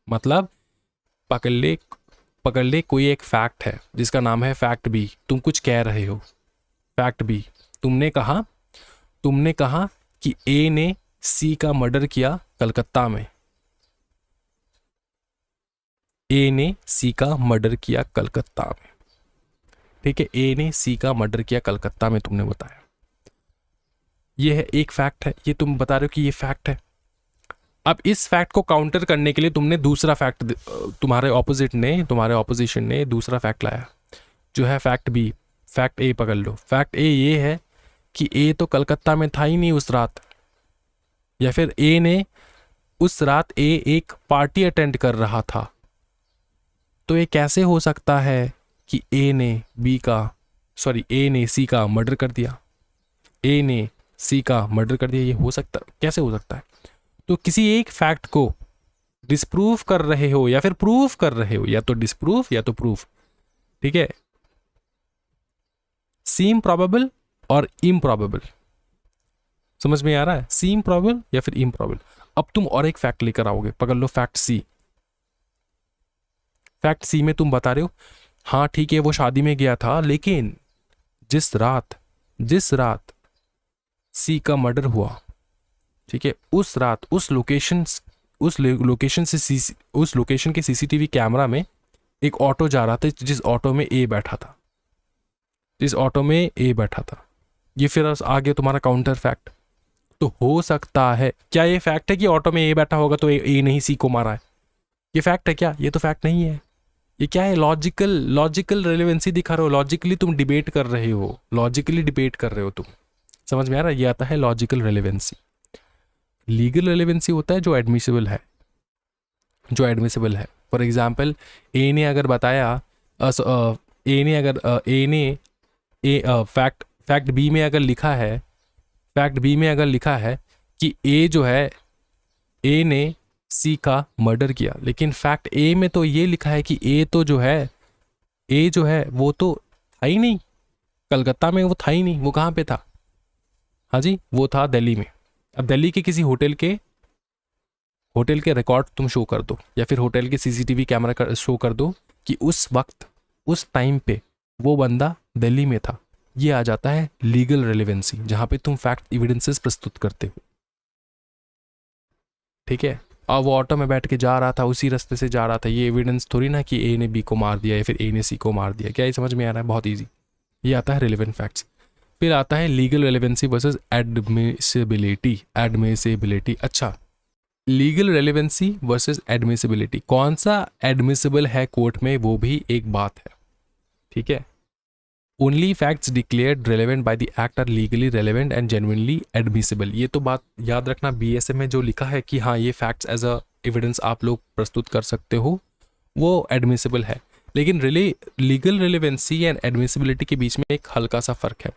मतलब पकड़ ले कोई एक फैक्ट है जिसका नाम है फैक्ट बी, तुम कुछ कह रहे हो, फैक्ट बी, तुमने कहा कि ए ने सी का मर्डर किया कलकत्ता में। ए ने सी का मर्डर किया कलकत्ता में, ठीक है, ए ने सी का मर्डर किया कलकत्ता में, तुमने बताया, ये है एक फैक्ट है, ये तुम बता रहे हो कि ये फैक्ट है। अब इस फैक्ट को काउंटर करने के लिए तुमने दूसरा फैक्ट, तुम्हारे ऑपोजिशन ने दूसरा फैक्ट लाया जो है फैक्ट बी। फैक्ट ए पकड़ लो, फैक्ट ए ये है कि ए तो कलकत्ता में था ही नहीं उस रात, या फिर ए ने उस रात एक पार्टी अटेंड कर रहा था। तो ये कैसे हो सकता है कि ए ने सी का मर्डर कर दिया, ए ने सी का मर्डर कर दिया, ये हो सकता, कैसे हो सकता है? तो किसी एक फैक्ट को डिस्प्रूव कर रहे हो या फिर प्रूव कर रहे हो, या तो डिस्प्रूव या तो प्रूफ, ठीक है, सीम प्रोबेबल और इम्प्रॉबेबल, समझ में आ रहा है, सीम प्रोबेबल या फिर इम्प्रॉबेबल। अब तुम और एक फैक्ट लेकर आओगे, पकड़ लो फैक्ट सी। फैक्ट सी में तुम बता रहे हो हाँ ठीक है वो शादी में गया था, लेकिन जिस रात सी का मर्डर हुआ, ठीक है, उस रात उस लोकेशन के सीसीटीवी कैमरा में एक ऑटो जा रहा था जिस ऑटो में ए बैठा था। ये फिर आ गया तुम्हारा काउंटर फैक्ट। तो हो सकता है, क्या ये फैक्ट है कि ऑटो में ए बैठा होगा तो ए नहीं सी को मारा है? ये फैक्ट है क्या? ये तो फैक्ट नहीं है। ये क्या है? लॉजिकल रेलेवेंसी दिखा रहे हो, लॉजिकली डिबेट कर रहे हो तुम, समझ में आ रहा है? ये आता है लॉजिकल रेलेवेंसी। लीगल रेलेवेंसी होता है जो एडमिसिबल है। फॉर एग्जाम्पल, ए ने अगर बताया, फैक्ट बी में अगर लिखा है कि ए ने सी का मर्डर किया, लेकिन फैक्ट ए में तो ये लिखा है कि ए जो है वो तो था ही नहीं कलकत्ता में, वो था ही नहीं, वो कहाँ पे था? हाँ जी, वो था दिल्ली में। अब दिल्ली के किसी होटल के रिकॉर्ड तुम शो कर दो, या फिर होटल के सीसीटीवी कैमरा शो कर दो कि उस वक्त उस टाइम पे वो बंदा दिल्ली में था। ये आ जाता है लीगल रेलेवेंसी, जहां पे तुम फैक्ट एविडेंसेस प्रस्तुत करते हो, ठीक है। और वो ऑटो में बैठ के जा रहा था, उसी रास्ते से जा रहा था, ये एविडेंस थोड़ी ना कि ए ने बी को मार दिया या फिर ए ने सी को मार दिया। क्या ये समझ में आ रहा है? बहुत ईजी। ये आता है रिलेवेंट फैक्ट्स। फिर आता है लीगल रेलेवेंसी वर्सेस एडमिसिबिलिटी। अच्छा, लीगल रेलेवेंसी वर्सेस एडमिसिबिलिटी, कौन सा एडमिसिबल है कोर्ट में, वो भी एक बात है, ठीक है। Only facts declared relevant by the act are legally relevant and genuinely admissible. ये तो बात याद रखना, बीएसए में जो लिखा है कि हाँ ये फैक्ट्स एज अ एविडेंस आप लोग प्रस्तुत कर सकते हो, वो एडमिसिबल है। लेकिन लीगल रेलेवेंसी एंड एडमिसिबिलिटी के बीच में एक हल्का सा फर्क है।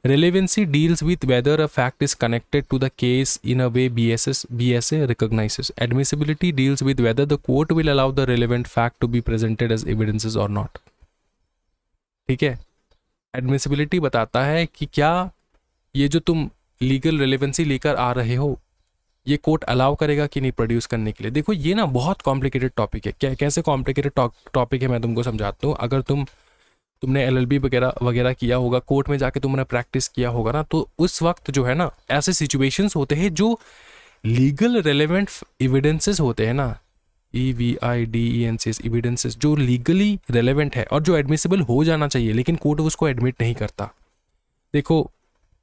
Relevancy deals with whether a fact is connected to the case in a way BSA recognises. Admissibility deals with whether the court will allow the relevant fact to be presented as evidences और नॉट, ठीक है। एडमिसिबिलिटी बताता है कि क्या ये जो तुम लीगल रेलेवेंसी लेकर आ रहे हो, ये कोर्ट अलाउ करेगा कि नहीं प्रोड्यूस करने के लिए। देखो ये ना बहुत कॉम्प्लिकेटेड टॉपिक है। कैसे कॉम्प्लिकेटेड टॉपिक है मैं तुमको समझाता हूँ। अगर तुमने एलएलबी वगैरह किया होगा, कोर्ट में जाके तुमने प्रैक्टिस किया होगा ना, तो उस वक्त जो है ना ऐसे सिचुएशंस होते हैं जो लीगल रेलेवेंट एविडेंसेस होते हैं ना, EVIDENCES एविडेंसेस जो लीगली रेलेवेंट है और जो एडमिसिबल हो जाना चाहिए, लेकिन कोर्ट उसको एडमिट नहीं करता। देखो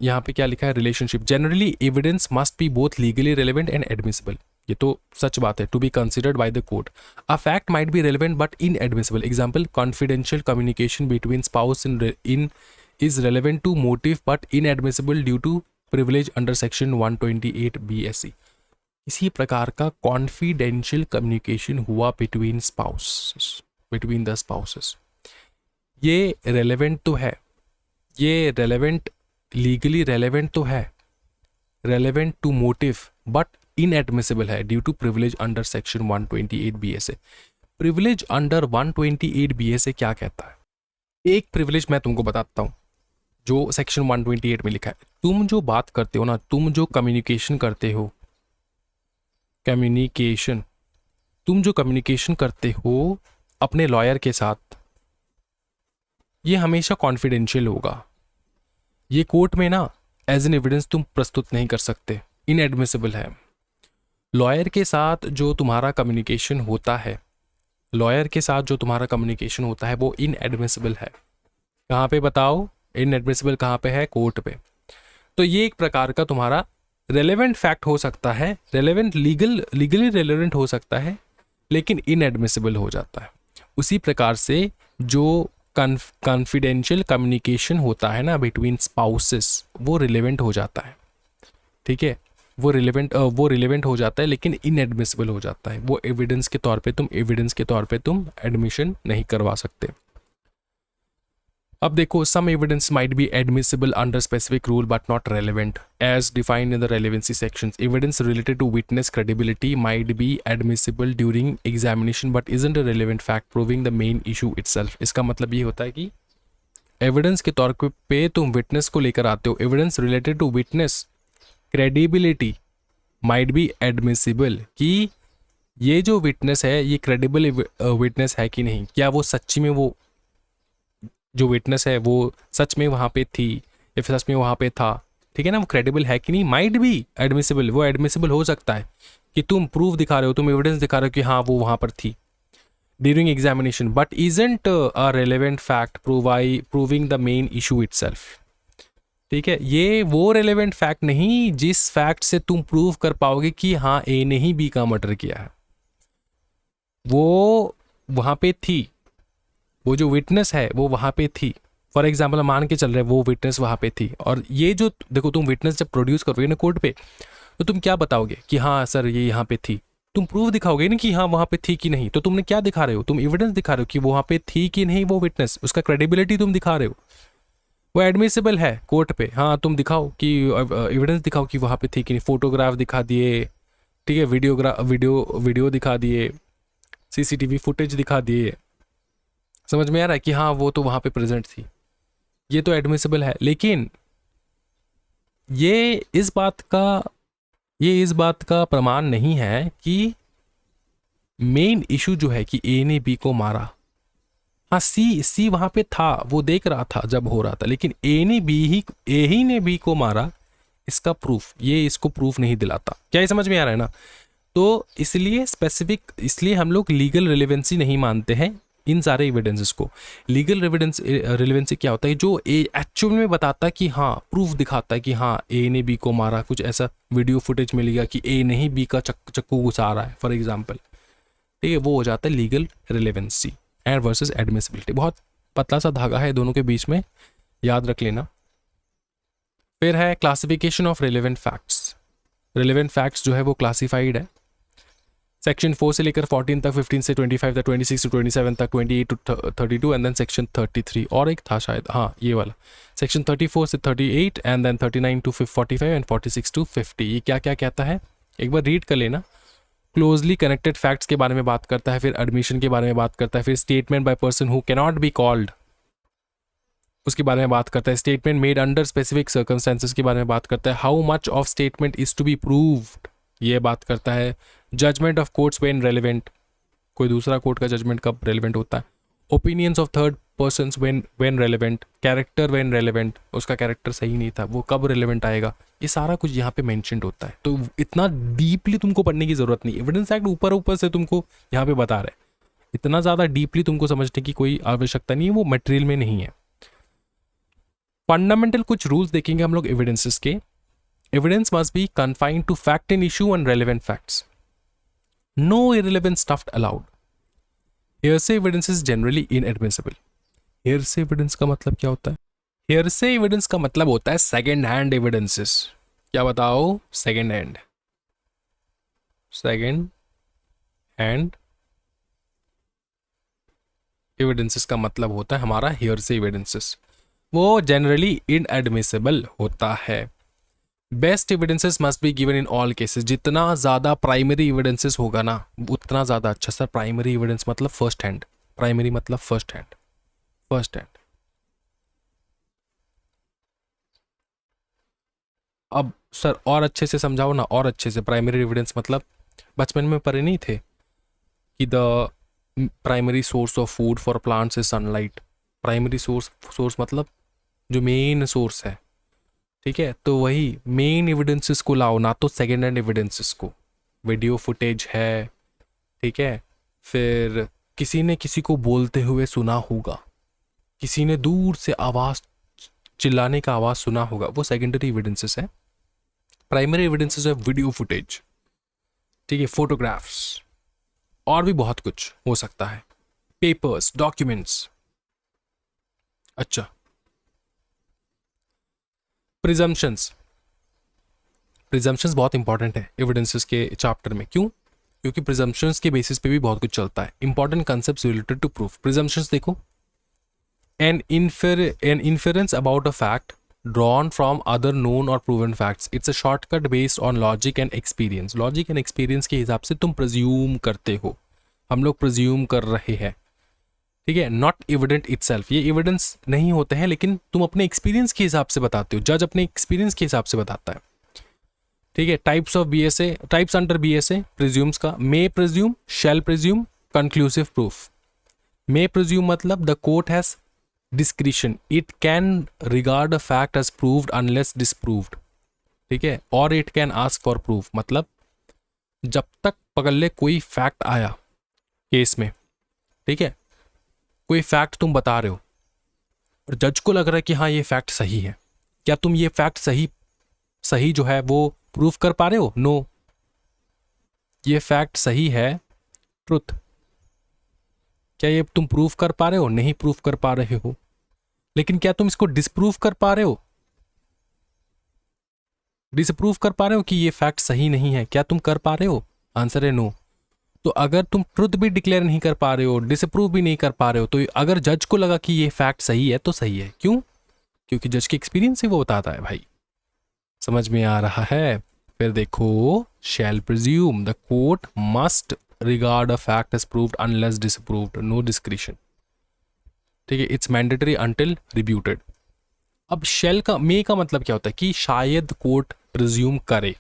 यहाँ पे क्या लिखा है, relationship generally evidence must be both legally relevant and admissible. ये तो सच बात है, to be considered by the court. A fact might be relevant but inadmissible. Example, confidential communication between spouse in is relevant to motive but inadmissible due to privilege under section 128 BSC। इसी प्रकार का कॉन्फिडेंशियल कम्युनिकेशन हुआ बिटवीन द स्पाउसेस, ये रेलेवेंट तो है, लीगली रेलेवेंट तो है, relevant to motive but inadmissible है due to privilege under section 128 BSA। Privilege under 128 BSA क्या कहता है? एक प्रिविलेज मैं तुमको बताता हूँ जो सेक्शन 128 में लिखा है। तुम जो बात करते हो ना, तुम जो कम्युनिकेशन करते हो, तुम जो कम्युनिकेशन करते हो अपने लॉयर के साथ, ये हमेशा कॉन्फिडेंशियल होगा। ये कोर्ट में ना एज एन एविडेंस तुम प्रस्तुत नहीं कर सकते, इनएडमिसिबल है। लॉयर के साथ जो तुम्हारा कम्युनिकेशन होता है, वो इनएडमिसिबल है। कहाँ पे बताओ? इनएडमिसिबल कहाँ पे है? कोर्ट पे। तो ये एक प्रकार का तुम्हारा रेलेवेंट फैक्ट हो सकता है, रेलेवेंट लीगली रेलेवेंट हो सकता है, लेकिन इनएडमिसिबल हो जाता है। उसी प्रकार से जो कॉन्फिडेंशियल कम्युनिकेशन होता है ना बिटवीन स्पाउसेस, वो रिलेवेंट हो जाता है। ठीक है, वो रिलेवेंट हो जाता है, लेकिन इनएडमिसिबल हो जाता है। वो एविडेंस के तौर पे तुम एडमिशन नहीं करवा सकते। अब देखो, some evidence might be admissible under specific rule but not relevant as defined in the relevancy sections. Evidence related to witness credibility might be admissible during examination but isn't a relevant fact proving the main issue itself. इसका मतलब ये होता है कि एविडेंस के तौर पे तुम विटनेस को लेकर आते हो, evidence related to witness credibility might be admissible, कि ये जो विटनेस है ये क्रेडिबल विटनेस है कि नहीं, क्या वो सच्ची में वो जो विटनेस है वो सच में वहाँ पे थी या फिर सच में वहाँ पे था। ठीक है ना, वो क्रेडिबल है कि नहीं, माइट बी एडमिसिबल, वो एडमिसिबल हो सकता है कि तुम प्रूफ दिखा रहे हो, तुम एविडेंस दिखा रहे हो कि हाँ वो वहाँ पर थी during examination, but isn't a relevant fact proving the main issue itself. ठीक है, ये वो रेलेवेंट फैक्ट नहीं जिस फैक्ट से तुम प्रूव कर पाओगे कि हाँ ए ने ही बी का मर्डर किया है, वो वहाँ पे थी, वो जो विटनेस है वो वहाँ पे थी। फॉर एग्जाम्पल मान के चल रहे वो विटनेस वहाँ पे थी, और ये जो देखो तुम विटनेस जब प्रोड्यूस करोगे ना कोर्ट पे, तो तुम क्या बताओगे कि हाँ सर ये यहाँ पे थी, तुम प्रूफ दिखाओगे ना कि हाँ वहाँ पे थी कि नहीं। तो तुमने क्या दिखा रहे हो? तुम एविडेंस दिखा रहे हो कि वहाँ पे थी कि नहीं वो विटनेस, उसका क्रेडिबिलिटी तुम दिखा रहे हो, वो एडमिसिबल है कोर्ट पे। हाँ तुम दिखाओ कि एविडेंस दिखाओ कि वहाँ पे थी कि नहीं, फोटोग्राफ दिखा दिए, ठीक है, वीडियो दिखा दिए, CCTV फुटेज दिखा दिए, समझ में आ रहा है कि हाँ वो तो वहाँ पे प्रेजेंट थी, ये तो एडमिसिबल है। लेकिन ये इस बात का प्रमाण नहीं है कि मेन इशू जो है कि ए ने बी को मारा। हाँ सी वहाँ पे था, वो देख रहा था जब हो रहा था, लेकिन ए ही ने बी को मारा, इसका प्रूफ, ये इसको प्रूफ नहीं दिलाता। क्या ये समझ में आ रहा है ना? तो इसलिए हम लोग लीगल रिलेवेंसी नहीं मानते हैं इन सारे एविडेंसेस को। लीगल रिलेवेंसी क्या होता है? जो एक्चुअल में बताता है कि हाँ, प्रूफ दिखाता है कि हाँ ए ने बी को मारा, कुछ ऐसा वीडियो फुटेज मिल गया कि ए नहीं बी का चक्कू घुसा रहा है फॉर एग्जाम्पल, ठीक है, वो हो जाता है legal relevancy and versus admissibility. बहुत पतला सा धागा है दोनों के बीच में, याद रख लेना। फिर है classification of relevant facts. Relevant facts जो है वो क्लासिफाइड है सेक्शन 4 से लेकर 14 तक, 15 से 25 तक, 26 to 27 तक, 28 to 32 एंड देन सेक्शन 33 और एक था शायद, हाँ ये वाला सेक्शन 34 से 38 and then 39 to 45 and 46 to 50। ये क्या क्या कहता है एक बार रीड कर लेना। क्लोजली कनेक्टेड फैक्ट्स के बारे में बात करता है, फिर एडमिशन के बारे में बात करता है, फिर statement by person who can not be called उसके बारे में बात करता है, statement made under specific circumstances के बारे में बात करता है, how much of statement is to be proved ये बात करता है, judgement of courts when relevant, कोई दूसरा कोर्ट का जजमेंट कब रेलेवेंट होता है, opinions of third persons when relevant, character when relevant, उसका कैरेक्टर सही नहीं था वो कब रेलेवेंट आएगा, ये सारा कुछ यहाँ पे मेंशन्ड होता है। तो इतना डीपली तुमको पढ़ने की जरूरत नहीं, एविडेंस एक्ट ऊपर से तुमको यहाँ पे बता रहा है, इतना ज़्यादा डीपली तुमको समझने की कोई आवश्यकता नहीं है, वो मटेरियल में नहीं है। फंडामेंटल कुछ रूल्स देखेंगे हम लोग एविडेंसेस के। Evidence must be confined to fact in issue and relevant facts, no irrelevant stuff allowed. Hearsay evidence is generally inadmissible. Hearsay evidence का मतलब क्या होता है? Hearsay evidence का मतलब होता है second hand evidences. क्या बताओ? second hand evidences का मतलब होता है हमारा hearsay evidences. वो generally inadmissible होता है। Best evidences must be given in all cases. जितना ज़्यादा प्राइमरी एविडेंसेस होगा ना उतना ज़्यादा अच्छा। सर प्राइमरी एविडेंस मतलब फर्स्ट हैंड, प्राइमरी मतलब फर्स्ट हैंड, फर्स्ट हैंड। अब सर और अच्छे से समझाओ ना, और अच्छे से। प्राइमरी एविडेंस मतलब बचपन में पढ़े नहीं थे कि the primary source of food for plants is sunlight. Primary source मतलब जो मेन सोर्स है, ठीक है। तो वही मेन एविडेंसेस को लाओ, ना तो सेकेंड हैंड एविडेंसेस को। वीडियो फुटेज है, ठीक है, फिर किसी ने किसी को बोलते हुए सुना होगा, किसी ने दूर से आवाज़, चिल्लाने का आवाज़ सुना होगा, वो सेकेंडरी एविडेंसेस है। प्राइमरी एविडेंसेस है वीडियो फुटेज, ठीक है, फोटोग्राफ्स, और भी बहुत कुछ हो सकता है, पेपर्स, डॉक्यूमेंट्स। अच्छा, प्रिजम्पशंस। प्रिजम्पशंस बहुत इंपॉर्टेंट है एविडेंसेस के चैप्टर में। क्यों? क्योंकि प्रिजम्पशंस के बेसिस पे भी बहुत कुछ चलता है। Important concepts related to proof. Presumptions देखो, an inference about a fact drawn from other known और proven facts. It's a shortcut based on logic and experience. Logic and experience के हिसाब से तुम प्रिज्यूम करते हो, हम लोग प्रिज्यूम कर रहे हैं, ठीक है। नॉट एविडेंट इटसेल्फ, ये एविडेंस नहीं होते हैं, लेकिन तुम अपने एक्सपीरियंस के हिसाब से बताते हो। जज अपने एक्सपीरियंस के हिसाब से बताता है, ठीक है। Types of BSA, types under BSA presumes का, may presume, shall presume, conclusive proof. May presume मतलब the court has discretion, it can regard a fact as proved unless disproved, ठीक है। और it can ask for proof मतलब जब तक पगले कोई फैक्ट आया केस में, ठीक है, कोई फैक्ट तुम बता रहे हो और जज को लग रहा है कि हाँ ये फैक्ट सही है, क्या तुम ये फैक्ट सही जो है वो प्रूफ कर पा रहे हो? नो। ये फैक्ट सही है, ट्रुथ, क्या ये तुम प्रूफ कर पा रहे हो? नहीं प्रूफ कर पा रहे हो। लेकिन क्या तुम इसको डिसप्रूव कर पा रहे हो? डिसप्रूव कर पा रहे हो कि ये फैक्ट सही नहीं है? क्या तुम कर पा रहे हो? आंसर है नो। तो अगर तुम ट्रुथ भी डिक्लेयर नहीं कर पा रहे हो, डिसप्रूव भी नहीं कर पा रहे हो, तो अगर जज को लगा कि ये फैक्ट सही है तो सही है। क्यों? क्योंकि जज के एक्सपीरियंस से वो बताता है भाई। समझ में आ रहा है? फिर देखो, shall presume, the court must regard a fact as proved unless disproved, no discretion, ठीक है। It's mandatory until rebutted. अब शैल का, मे का मतलब क्या होता है कि शायद कोर्ट प्रिज्यूम करे,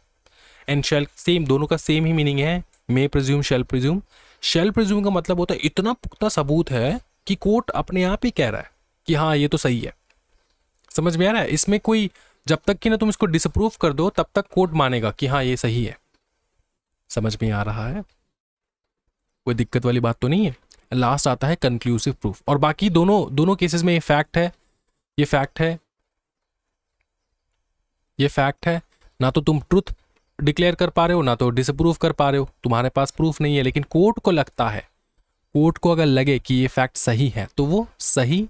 एंड शैल सेम, दोनों का सेम ही मीनिंग है, मे presume, shall presume. Shall presume का मतलब होता है इतना पुख्ता सबूत है कि कोर्ट अपने आप ही कह रहा है कि हाँ ये तो सही है। समझ में आ रहा है? इसमें कोई, जब तक कि ना तुम इसको डिसप्रूव कर दो तब तक कोर्ट मानेगा कि हाँ ये सही है। समझ में आ रहा है? कोई दिक्कत वाली बात तो नहीं है। लास्ट आता है कंक्लूसिव प्रूफ, और बाकी दोनों केसेस में ये फैक्ट है, ये फैक्ट है, ये फैक्ट है। ना तो तुम ट्रुथ डिक्लेयर कर पा रहे हो, ना तो डिसप्रूव कर पा रहे हो, तुम्हारे पास प्रूफ नहीं है। लेकिन कोर्ट को लगता है, कोर्ट को अगर लगे कि ये फैक्ट सही है तो वो सही,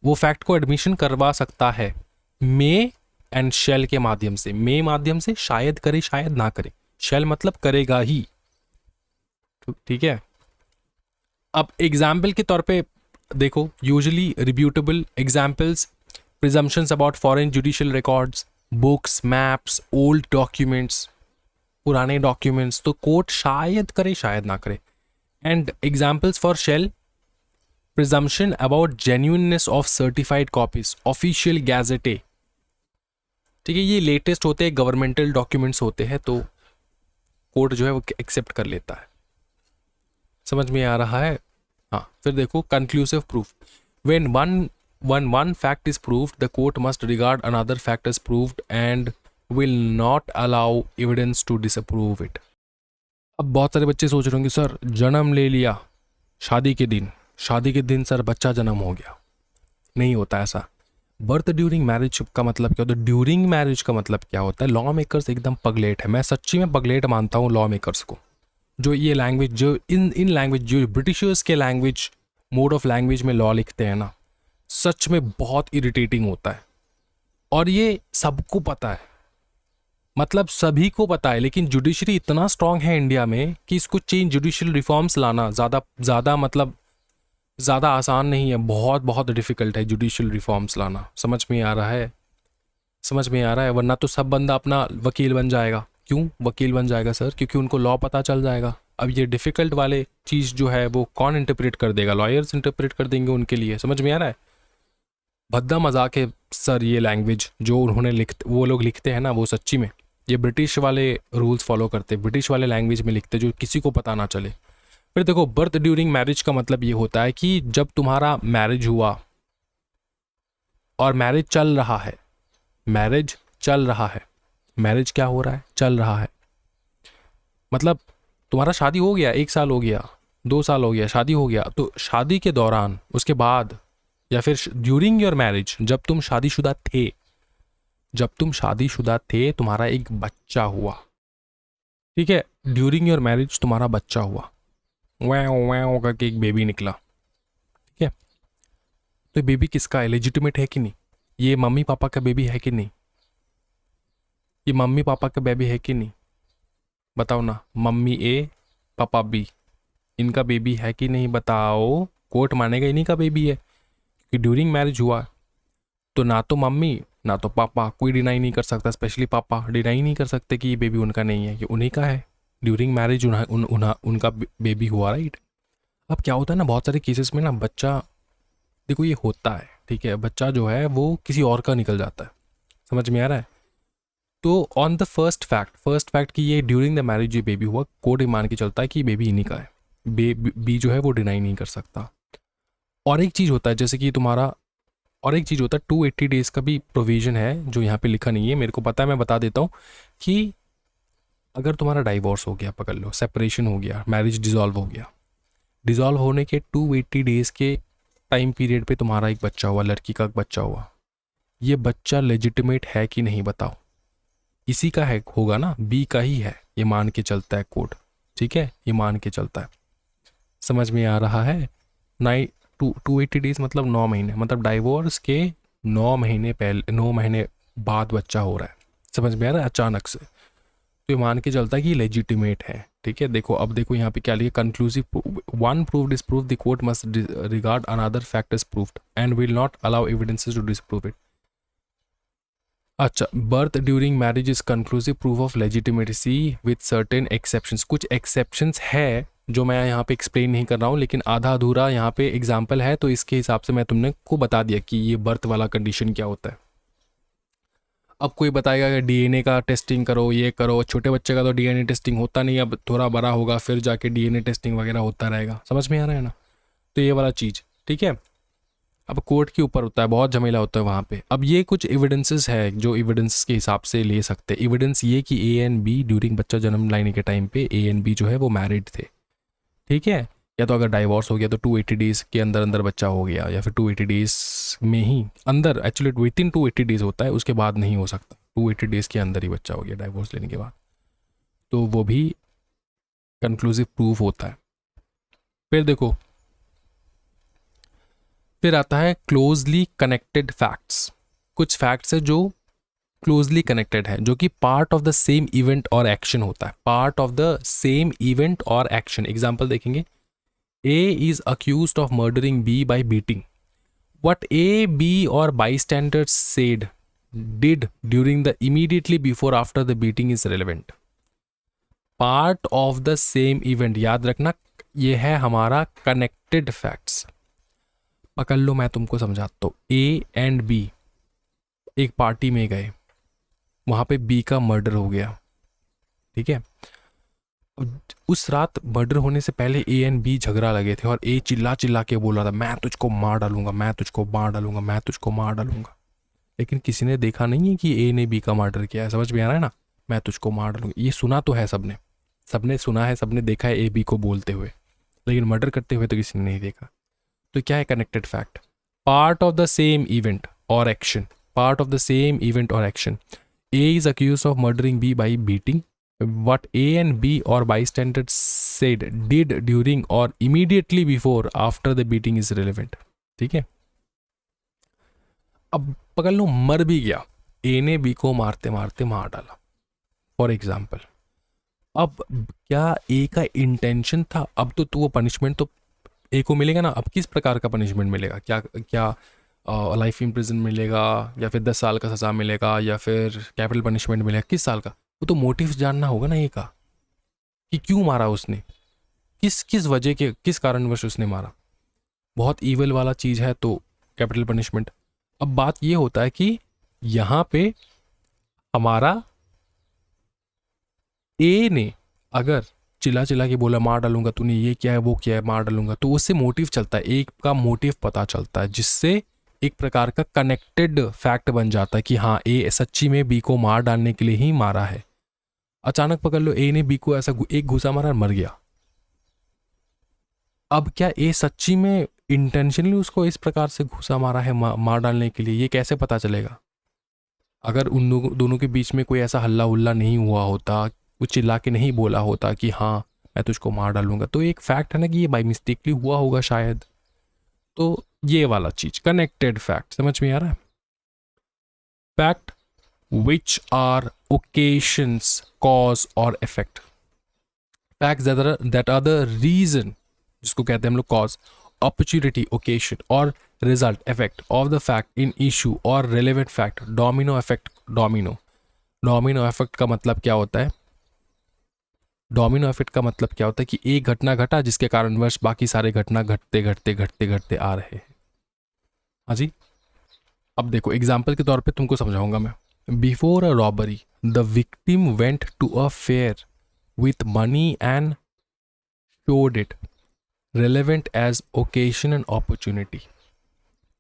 वो फैक्ट को एडमिशन करवा सकता है मे एंड शैल के माध्यम से। मे माध्यम से शायद करे, शायद ना करे, शैल मतलब करेगा ही, ठीक है। अब एग्जाम्पल के तौर पे देखो, usually rebuttable examples, presumptions about foreign judicial records, books, maps, old documents, पुराने डॉक्यूमेंट्स, तो कोर्ट शायद करे, शायद ना करे। And examples for shall, presumption about genuineness of certified copies, official gazette, ठीक है, ये लेटेस्ट होते हैं, गवर्नमेंटल डॉक्यूमेंट्स होते हैं, तो कोर्ट जो है वो एक्सेप्ट कर लेता है। समझ में आ रहा है? हाँ, फिर देखो conclusive proof, when one fact is proved the court must regard another fact as proved and will not allow evidence to disapprove it. अब बहुत सारे बच्चे सोच रहे होंगे सर जन्म ले लिया शादी के दिन सर बच्चा जन्म हो गया। नहीं होता ऐसा। बर्थ ड्यूरिंग मैरिज का मतलब क्या होता है? ड्यूरिंग मैरिज का मतलब क्या होता है? लॉ मेकर्स एकदम पगलेट है, मैं सच्ची में पगलेट मानता हूँ लॉ मेकर्स को। जो ये लैंग्वेज, जो इन लैंग्वेज, जो ब्रिटिशर्स के लैंग्वेज, मोड ऑफ लैंग्वेज में लॉ लिखते हैं ना, सच में बहुत इरिटेटिंग होता है। और ये सबको पता है, मतलब सभी को पता है, लेकिन जुडिशरी इतना स्ट्रांग है इंडिया में कि इसको चेंज, जुडिशियल रिफॉर्म्स लाना ज़्यादा आसान नहीं है, बहुत बहुत डिफिकल्ट है जुडिशियल रिफॉर्म्स लाना। समझ में आ रहा है? समझ में आ रहा है? वरना तो सब बंदा अपना वकील बन जाएगा। क्यों वकील बन जाएगा सर? क्योंकि उनको लॉ पता चल जाएगा। अब ये डिफ़िकल्ट वाले चीज़ जो है वो कौन इंटरप्रेट कर देगा? लॉयर्स इंटरप्रेट कर देंगे उनके लिए। समझ में आ रहा है? भद्दा मजाक है सर ये लैंग्वेज जो उन्होंने वो लोग लिखते हैं ना, वो सच्ची में ये ब्रिटिश वाले रूल्स फॉलो करते, ब्रिटिश वाले लैंग्वेज में लिखते जो किसी को पता ना चले। फिर देखो, बर्थ ड्यूरिंग मैरिज का मतलब ये होता है कि जब तुम्हारा मैरिज हुआ और मैरिज चल रहा है, मैरिज चल रहा है, मैरिज क्या हो रहा है? चल रहा है। मतलब तुम्हारा शादी हो गया, 1 साल हो गया, 2 साल हो गया, शादी हो गया, तो शादी के दौरान, उसके बाद, या फिर ड्यूरिंग योर मैरिज, जब तुम शादीशुदा थे, जब तुम शादीशुदा थे, तुम्हारा एक बच्चा हुआ। ठीक है, ड्यूरिंग योर मैरिज तुम्हारा बच्चा हुआ, वैं वैं करके एक बेबी निकला। ठीक है, तो बेबी किसका है? लेजिटिमेट है कि नहीं? ये मम्मी पापा का बेबी है कि नहीं? ये मम्मी पापा का बेबी है कि नहीं? बताओ ना। मम्मी ए पापा बी, इनका बेबी है कि नहीं? बताओ। कोर्ट मानेगा इन्हीं का बेबी है कि ड्यूरिंग मैरिज हुआ। तो ना तो मम्मी ना तो पापा, कोई डिनाई नहीं कर सकता, स्पेशली पापा डिनाई नहीं कर सकते कि ये बेबी उनका नहीं है, ये उन्हीं का है। ड्यूरिंग मैरिज उनका बेबी हुआ, राइट। अब क्या होता है ना, बहुत सारे केसेस में ना बच्चा, देखो ये होता है, ठीक है, बच्चा जो है वो किसी और का निकल जाता है। समझ में आ रहा है? तो ऑन द फर्स्ट फैक्ट कि ये ड्यूरिंग द मैरिज ये बेबी हुआ, कोर्ट मान के चलता है कि बेबी इन्हीं का है। बी जो है वो डिनाई नहीं कर सकता। और एक चीज़ होता है, जैसे कि तुम्हारा, और एक चीज़ होता है 280 डेज़ का भी प्रोविज़न है जो यहाँ पे लिखा नहीं है, मेरे को पता है, मैं बता देता हूँ कि अगर तुम्हारा डाइवोर्स हो गया, पकड़ लो, सेपरेशन हो गया, मैरिज डिज़ोल्व हो गया, डिज़ोल्व होने के 280 डेज़ के टाइम पीरियड पे तुम्हारा एक बच्चा हुआ, लड़की का एक बच्चा हुआ, ये बच्चा लेजिटिमेट है कि नहीं? बताओ। इसी का है, होगा ना, बी का ही है, ये मान के चलता है कोर्ट। ठीक है, ये मान के चलता है। समझ में आ रहा है? 280 डेज मतलब 9 महीने, मतलब डाइवोर्स के 9 महीने पहले, 9 महीने बाद बच्चा हो रहा है। समझ में आ रहा है? अचानक से, तो ये मान के चलता है कि लेजिटिमेट है। ठीक है, देखो अब देखो यहाँ पे क्या लिखा, conclusive one proved is proof, the court must regard another fact is proved and will not allow evidences to disprove it. अच्छा, birth during marriage is conclusive proof of legitimacy with certain exceptions. कुछ एक्सेप्शंस है जो मैं यहाँ पे एक्सप्लेन नहीं कर रहा हूँ, लेकिन आधा अधूरा यहाँ पे एग्जाम्पल है, तो इसके हिसाब से मैं तुमने को बता दिया कि ये बर्थ वाला कंडीशन क्या होता है। अब कोई बताएगा कि डीएनए का टेस्टिंग करो, ये करो, छोटे बच्चे का तो डीएनए टेस्टिंग होता नहीं, अब थोड़ा बड़ा होगा फिर जाके डीएनए टेस्टिंग वगैरह होता रहेगा। समझ में आ रहा है ना? तो ये वाला चीज़, ठीक है, अब कोर्ट के ऊपर होता है, बहुत झमेला होता है वहाँ पे। अब ये कुछ एविडेंसेस है जो एविडेंस के हिसाब से ले सकते हैं। एविडेंस ये कि ए एंड बी ड्यूरिंग बच्चा जन्म लाने के टाइम पे ए एंड बी जो है वो मैरिड थे। ठीक है, या तो अगर डाइवोर्स हो गया तो 280 डेज़ के अंदर अंदर बच्चा हो गया, या फिर 280 डेज़ में ही अंदर, एक्चुअली विद इन 280 डेज़ होता है, उसके बाद नहीं हो सकता, 280 डेज़ के अंदर ही बच्चा हो गया डाइवोर्स लेने के बाद, तो वो भी कंक्लूसिव प्रूफ होता है। फिर देखो, फिर आता है क्लोजली कनेक्टेड फैक्ट्स। कुछ फैक्ट्स है जो क्लोजली कनेक्टेड है, जो कि part of the same event और एक्शन होता है, part of the same event और एक्शन। एग्जाम्पल देखेंगे, A is accused of murdering B by beating. What A, B or bystanders said, did during the immediately before after the beating is relevant. Part of the same event, याद रखना, ये है हमारा connected facts। पकड़ लो, मैं तुमको समझाता हूँ। A and B एक पार्टी में गए, वहाँ पे B का मर्डर हो गया। ठीक है, उस रात मर्डर होने से पहले ए एंड बी झगड़ा लगे थे, और ए चिल्ला चिल्ला के बोल रहा था, मैं तुझको मार डालूंगा, मैं तुझको मार डालूंगा, मैं तुझको मार डालूंगा। लेकिन किसी ने देखा नहीं है कि ए ने बी का मर्डर किया है। समझ में आ रहा है ना? मैं तुझको मार डालूंगा, ये सुना तो है सबने, सबने सुना है, सबने देखा है ए बी को बोलते हुए, लेकिन मर्डर करते हुए तो किसी ने नहीं देखा। तो क्या है connected fact? Part of the same event और action, part of the same event और action. A is accused of murdering B by beating. What A and B or bystanders said, did during or immediately before after the beating is relevant. ठीक है, अब पकड़ लो, मर भी गया, ए ने बी को मारते मारते मार डाला, फॉर एग्जाम्पल। अब क्या ए का इंटेंशन था? अब तो वो पनिशमेंट तो ए को मिलेगा ना। अब किस प्रकार का पनिशमेंट मिलेगा? क्या क्या लाइफ इम्प्रिजन मिलेगा या फिर 10 साल का सज़ा मिलेगा या फिर कैपिटल पनिशमेंट मिलेगा, किस साल का, वो तो मोटिव जानना होगा ना ये का, कि क्यों मारा उसने, किस किस वजह के, किस कारणवश उसने मारा। बहुत ईवल वाला चीज़ है तो कैपिटल पनिशमेंट। अब बात ये होता है कि यहाँ पे हमारा ए ने अगर चिल्ला चिल्ला के बोला मार डालूंगा, तूने ये क्या है वो क्या है मार डालूंगा, तो उससे मोटिव चलता है, एक का मोटिव पता चलता है, जिससे एक प्रकार का कनेक्टेड फैक्ट बन जाता है कि हाँ ए सच्ची में बी को मार डालने के लिए ही मारा है। अचानक पकड़ लो ए ने बी को ऐसा एक घुसा मारा और मर गया। अब क्या ए सच्ची में इंटेंशनली उसको इस प्रकार से घुसा मारा है मार डालने के लिए, ये कैसे पता चलेगा? अगर उन दोनों के बीच में कोई ऐसा हल्ला उल्ला नहीं हुआ होता, वो चिल्ला के नहीं बोला होता कि हाँ मैं तुझको मार डालूंगा, तो एक फैक्ट है ना कि ये बाई मिस्टेकली हुआ होगा शायद। तो ये वाला चीज कनेक्टेड फैक्ट समझ में आ रहा है। Fact which are occasions cause और effect, fact that are the reason, जिसको कहते हैं हम लोग कॉज, opportunity, occasion और result, effect of the fact in issue और relevant fact, domino effect, domino effect का मतलब क्या होता है? डोमिनो इफेक्ट का मतलब क्या होता है कि एक घटना घटा जिसके कारणवश बाकी सारे घटना घटते घटते घटते घटते आ रहे हैं। हाँ जी, अब देखो एग्जाम्पल के तौर पे तुमको समझाऊंगा मैं। Before a robbery the victim went to a fair with money and showed it relevant as occasion and opportunity।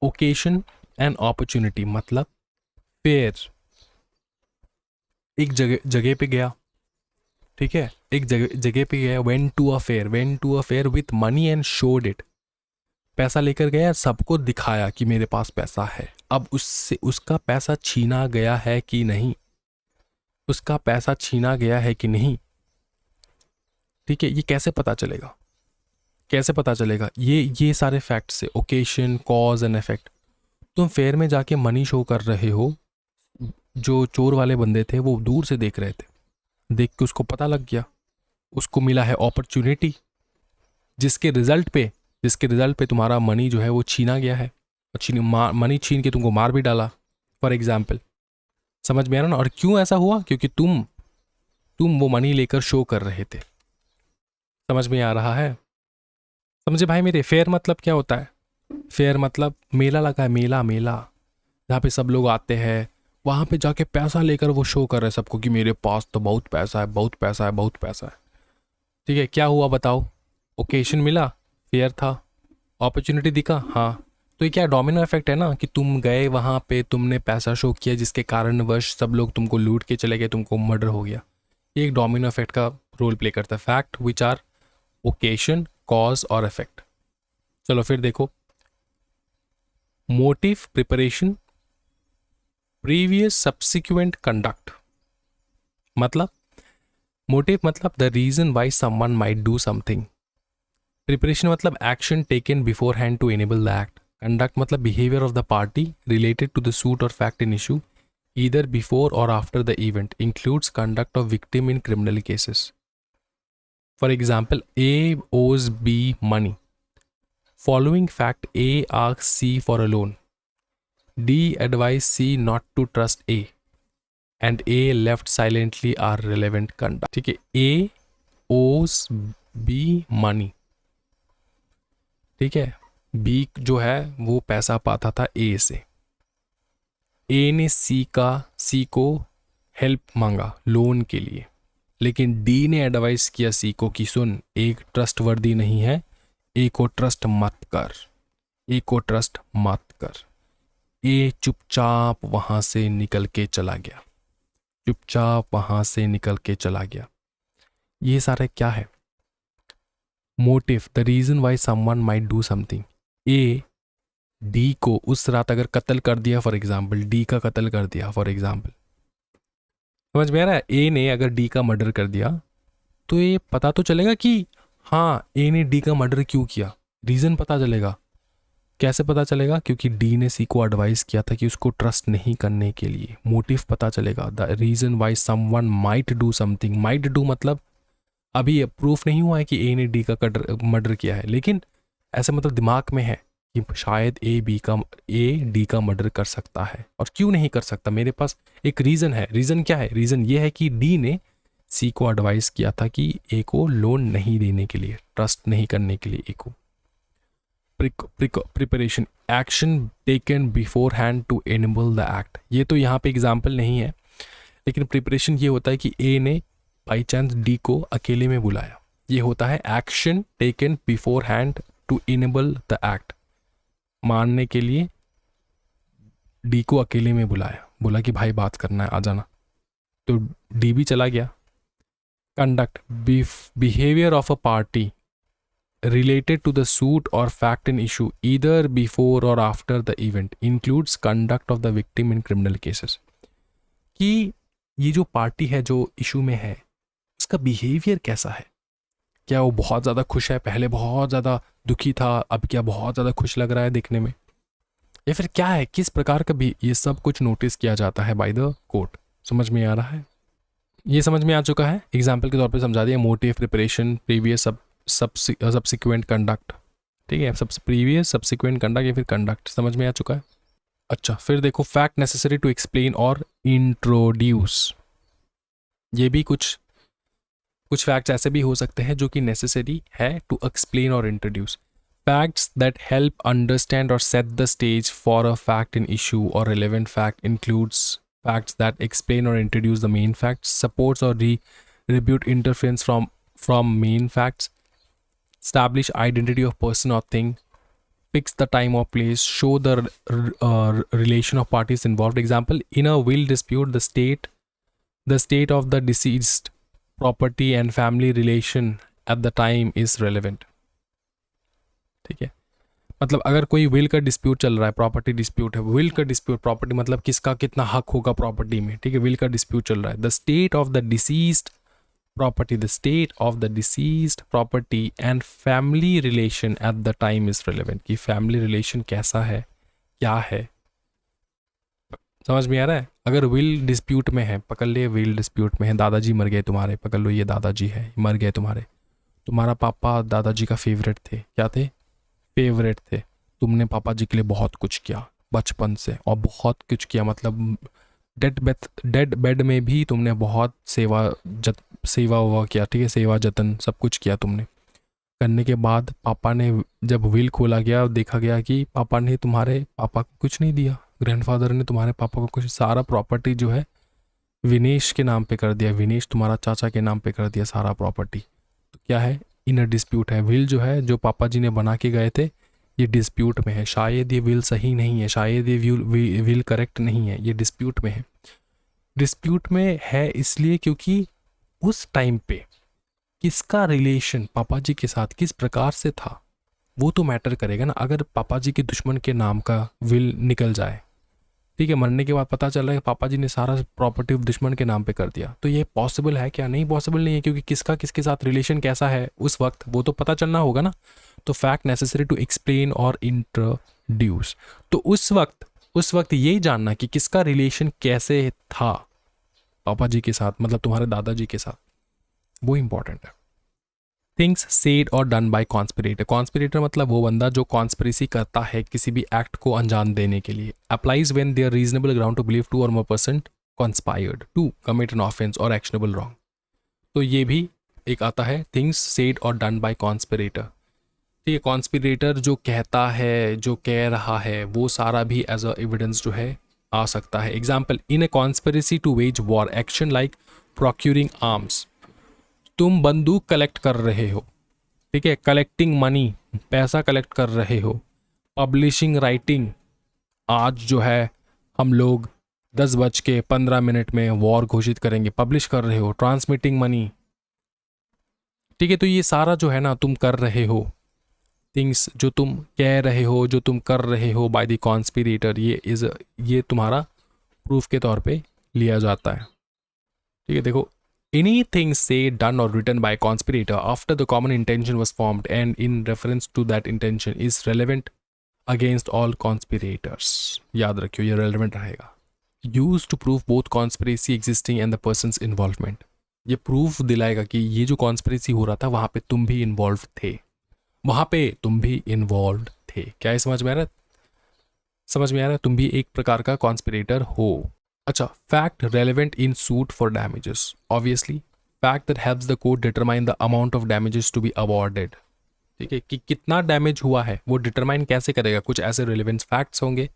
occasion and opportunity मतलब फेयर, एक जगह पे गया, ठीक है, एक जगह पे गया, went to a fair with money and showed it, पैसा लेकर गया, सबको दिखाया कि मेरे पास पैसा है। अब उससे उसका पैसा छीना गया है कि नहीं, उसका पैसा छीना गया है कि नहीं, ठीक है, ये कैसे पता चलेगा, कैसे पता चलेगा? ये सारे फैक्ट्स से, ओकेशन, कॉज एंड इफेक्ट। तुम फेयर में जाके मनी शो कर रहे हो, जो चोर वाले बंदे थे वो दूर से देख रहे थे, देख के उसको पता लग गया, उसको मिला है अपॉर्चुनिटी, जिसके रिजल्ट पे तुम्हारा मनी जो है वो छीना गया है, और मनी छीन के तुमको मार भी डाला, फॉर एग्जाम्पल। समझ में आ रहा ना? और क्यों ऐसा हुआ? क्योंकि तुम वो मनी लेकर शो कर रहे थे। समझ में आ रहा है? समझे भाई मेरे? फेयर मतलब क्या होता है? फेयर मतलब मेला लगा है, मेला जहाँ पे सब लोग आते हैं, वहाँ पे जाके पैसा लेकर वो शो कर रहे हैं सबको कि मेरे पास तो बहुत पैसा है, बहुत पैसा है, बहुत पैसा है। ठीक है, क्या हुआ बताओ? ओकेशन मिला, फेयर था, अपॉर्चुनिटी दिखा, हाँ, तो ये क्या डोमिनो इफेक्ट है ना, कि तुम गए वहाँ पे, तुमने पैसा शो किया, जिसके कारणवश सब लोग तुमको लूट के चले गए, तुमको मर्डर हो गया। ये एक डोमिनो इफेक्ट का रोल प्ले करता है। Fact which are occasion, cause और इफेक्ट। चलो फिर देखो, motive, preparation, previous subsequent conduct. मतलब मोटिव मतलब the reason why someone might do something. Preparation मतलब action taken beforehand to enable the act. Conduct मतलब behaviour of the party related to the suit और fact in issue either before or after the event, includes conduct of victim in criminal cases. For example, A owes B money. Following fact, A asks C for a loan. D advised C not to trust A, and A left silently are relevant conduct. ठीक है, A owes B money, ठीक है, B जो है वो पैसा पाता था A से। ए ने सी को हेल्प मांगा लोन के लिए, लेकिन डी ने एडवाइस किया सी को कि सुन, एक ट्रस्टवर्दी नहीं है, ए को ट्रस्ट मत कर, ए को ट्रस्ट मत कर। ए चुपचाप वहां से निकल के चला गया, चुपचाप वहां से निकल के चला गया। ये सारे क्या है? Motive, the reason why someone might do something. A D को उस रात अगर कत्ल कर दिया, फॉर एग्जाम्पल, डी का कत्ल कर दिया फॉर एग्जाम्पल, समझ में आ रहा है? ए ने अगर डी का मर्डर कर दिया तो ये पता तो चलेगा कि हाँ ए ने डी का मर्डर क्यों किया, रीजन पता चलेगा। कैसे पता चलेगा? क्योंकि डी ने सी को एडवाइस किया था कि उसको ट्रस्ट नहीं करने के लिए। मोटिव पता चलेगा, the reason why someone might do something. Might do मतलब अभी प्रूफ नहीं हुआ है कि ए ने डी का मर्डर किया है, लेकिन ऐसे मतलब दिमाग में है कि शायद ए डी का मर्डर कर सकता है। और क्यों नहीं कर सकता, मेरे पास एक रीज़न है। रीज़न क्या है? रीज़न ये है कि डी ने सी को एडवाइस किया था कि ए को लोन नहीं देने के लिए, ट्रस्ट नहीं करने के लिए ए को। Preparation, action taken beforehand to enable the act. ये तो यहाँ पे एग्जाम्पल नहीं है, लेकिन प्रिपरेशन ये होता है कि ए ने बाई चांस डी को अकेले में बुलाया। ये होता है action taken beforehand to enable the act. मानने के लिए डी को अकेले में बुलाया, बोला कि भाई बात करना है, आ जाना। तो डी भी चला गया। Conduct, behaviour of a party related to the suit or fact in issue either before or after the event includes conduct of the victim in criminal cases। कि ये जो पार्टी है जो इशू में है उसका बिहेवियर कैसा है, क्या वो बहुत ज़्यादा खुश है, पहले बहुत ज़्यादा दुखी था, अब क्या बहुत ज़्यादा खुश लग रहा है देखने में, या फिर क्या है, किस प्रकार का भी, ये सब कुछ नोटिस किया जाता है बाय द कोर्ट। समझ में आ रहा है? ये समझ में आ चुका है। एग्जाम्पल के तौर पे समझा दिया, motive, preparation, previous subsequent conduct. ठीक है, सब प्रीवियस सब्सिक्वेंट कंडक्ट या फिर कंडक्ट समझ में आ चुका है। अच्छा, फिर देखो फैक्ट नेसेसरी टू एक्सप्लेन और इंट्रोड्यूस। ये भी कुछ फैक्ट्स ऐसे भी हो सकते हैं जो कि नेसेसरी है टू एक्सप्लेन और introduce. Facts that help understand और set the stage for a fact in issue और relevant fact includes facts that explain और introduce the main facts, supports और rebut interference from main facts, establish identity of person or thing, fix the time or place, show the relation of parties involved. Example, in a will dispute, the state of the deceased property and family relation at the time is relevant। ठीक है, मतलब अगर कोई विल का डिस्प्यूट चल रहा है, प्रॉपर्टी डिस्प्यूट है, विल का डिस्प्यूट, प्रॉपर्टी मतलब किसका कितना हक होगा प्रॉपर्टी में, ठीक है, विल का डिस्प्यूट चल रहा है। The state of the deceased property, the state of the deceased property and family relation at the time is relevant। कि family relation कैसा है, क्या है, समझ में आ रहा है? अगर विल डिस्प्यूट में है, पकड़ ले विल डिस्प्यूट में है, दादाजी मर गए तुम्हारे, पकड़ लो ये दादाजी है, मर गए तुम्हारा पापा दादाजी का फेवरेट थे, क्या थे? फेवरेट थे। तुमने पापा जी के लिए बहुत कुछ किया बचपन से, और बहुत कुछ किया मतलब डेड बेड में भी तुमने बहुत सेवा हुआ किया, ठीक है, सेवा जतन सब कुछ किया तुमने। करने के बाद पापा ने जब विल खोला गया, देखा गया कि पापा ने तुम्हारे पापा को कुछ नहीं दिया, ग्रैंडफादर ने तुम्हारे पापा को कुछ, सारा प्रॉपर्टी जो है विनेश के नाम पे कर दिया, विनेश तुम्हारा चाचा के नाम पे कर दिया सारा प्रॉपर्टी। तो क्या है? इनर डिस्प्यूट है। विल जो है जो पापा जी ने बना के गए थे, ये डिस्प्यूट में है। शायद ये विल सही नहीं है, शायद ये विल करेक्ट नहीं है, ये डिस्प्यूट में है। डिस्प्यूट में है इसलिए क्योंकि उस टाइम पे किसका रिलेशन पापा जी के साथ किस प्रकार से था वो तो मैटर करेगा ना। अगर पापा जी के दुश्मन के नाम का विल निकल जाए, ठीक है, मरने के बाद पता चल रहा है कि पापा जी ने सारा प्रॉपर्टी दुश्मन के नाम पे कर दिया, तो ये पॉसिबल है क्या? नहीं, पॉसिबल नहीं है, क्योंकि किसका किसके साथ रिलेशन कैसा है उस वक्त वो तो पता चलना होगा ना। तो फैक्ट नेसेसरी टू एक्सप्लेन और इंट्रोड्यूस। तो उस वक्त ये जानना कि किसका रिलेशन कैसे था पापा जी के साथ, मतलब तुम्हारे दादाजी के साथ, वो इंपॉर्टेंट है। थिंग्स सेड और डन बाय कॉन्स्पिरेटर। कॉन्स्पिरेटर मतलब वो बंदा जो कॉन्स्पिरेसी करता है किसी भी एक्ट को अंजाम देने के लिए। Applies when there reasonable ground to believe two और more person conspired to commit an offence और एक्शनेबल रॉन्ग। तो ये भी एक आता है, थिंग्स सेड और डन बाय कॉन्स्पिरेटर। ठीक है, कॉन्स्पिरेटर जो कहता है, जो कह रहा है, वो सारा भी एज अ एविडेंस जो है आ सकता है। Example, in a conspiracy to wage war, action like procuring arms. तुम बंदूक कलेक्ट कर रहे हो, ठीक है, कलेक्टिंग मनी, पैसा कलेक्ट कर रहे हो। पब्लिशिंग राइटिंग, आज जो है हम लोग 10:15 में वॉर घोषित करेंगे, पब्लिश कर रहे हो। ट्रांसमिटिंग मनी, ठीक है, तो ये सारा जो है ना तुम कर रहे हो, थिंग्स जो तुम कह रहे हो, जो तुम कर रहे हो बाय द कॉन्स्पिरेटर, ये तुम्हारा प्रूफ के तौर पे लिया जाता है। ठीक है, देखो, anything said, done or written by a conspirator after the common intention was formed and in reference to that intention is relevant against all conspirators। याद रखियो, ये relevant रहेगा। Used to prove both conspiracy existing and the person's involvement। ये प्रूफ दिलाएगा कि ये जो कॉन्स्पिरेसी हो रहा था वहां पे तुम भी इन्वॉल्व थे, वहां पे तुम भी इन्वॉल्व थे। क्या ये समझ में आ रहा है? समझ में आ रहा है? तुम भी एक प्रकार का कॉन्स्पिरेटर हो। अच्छा, fact relevant in suit for damages. Obviously fact that helps the court determine the amount of damages to be awarded. ठीक है, कि कितना डैमेज हुआ है वो डिटरमाइन कैसे करेगा? कुछ ऐसे रिलेवेंट फैक्ट्स होंगे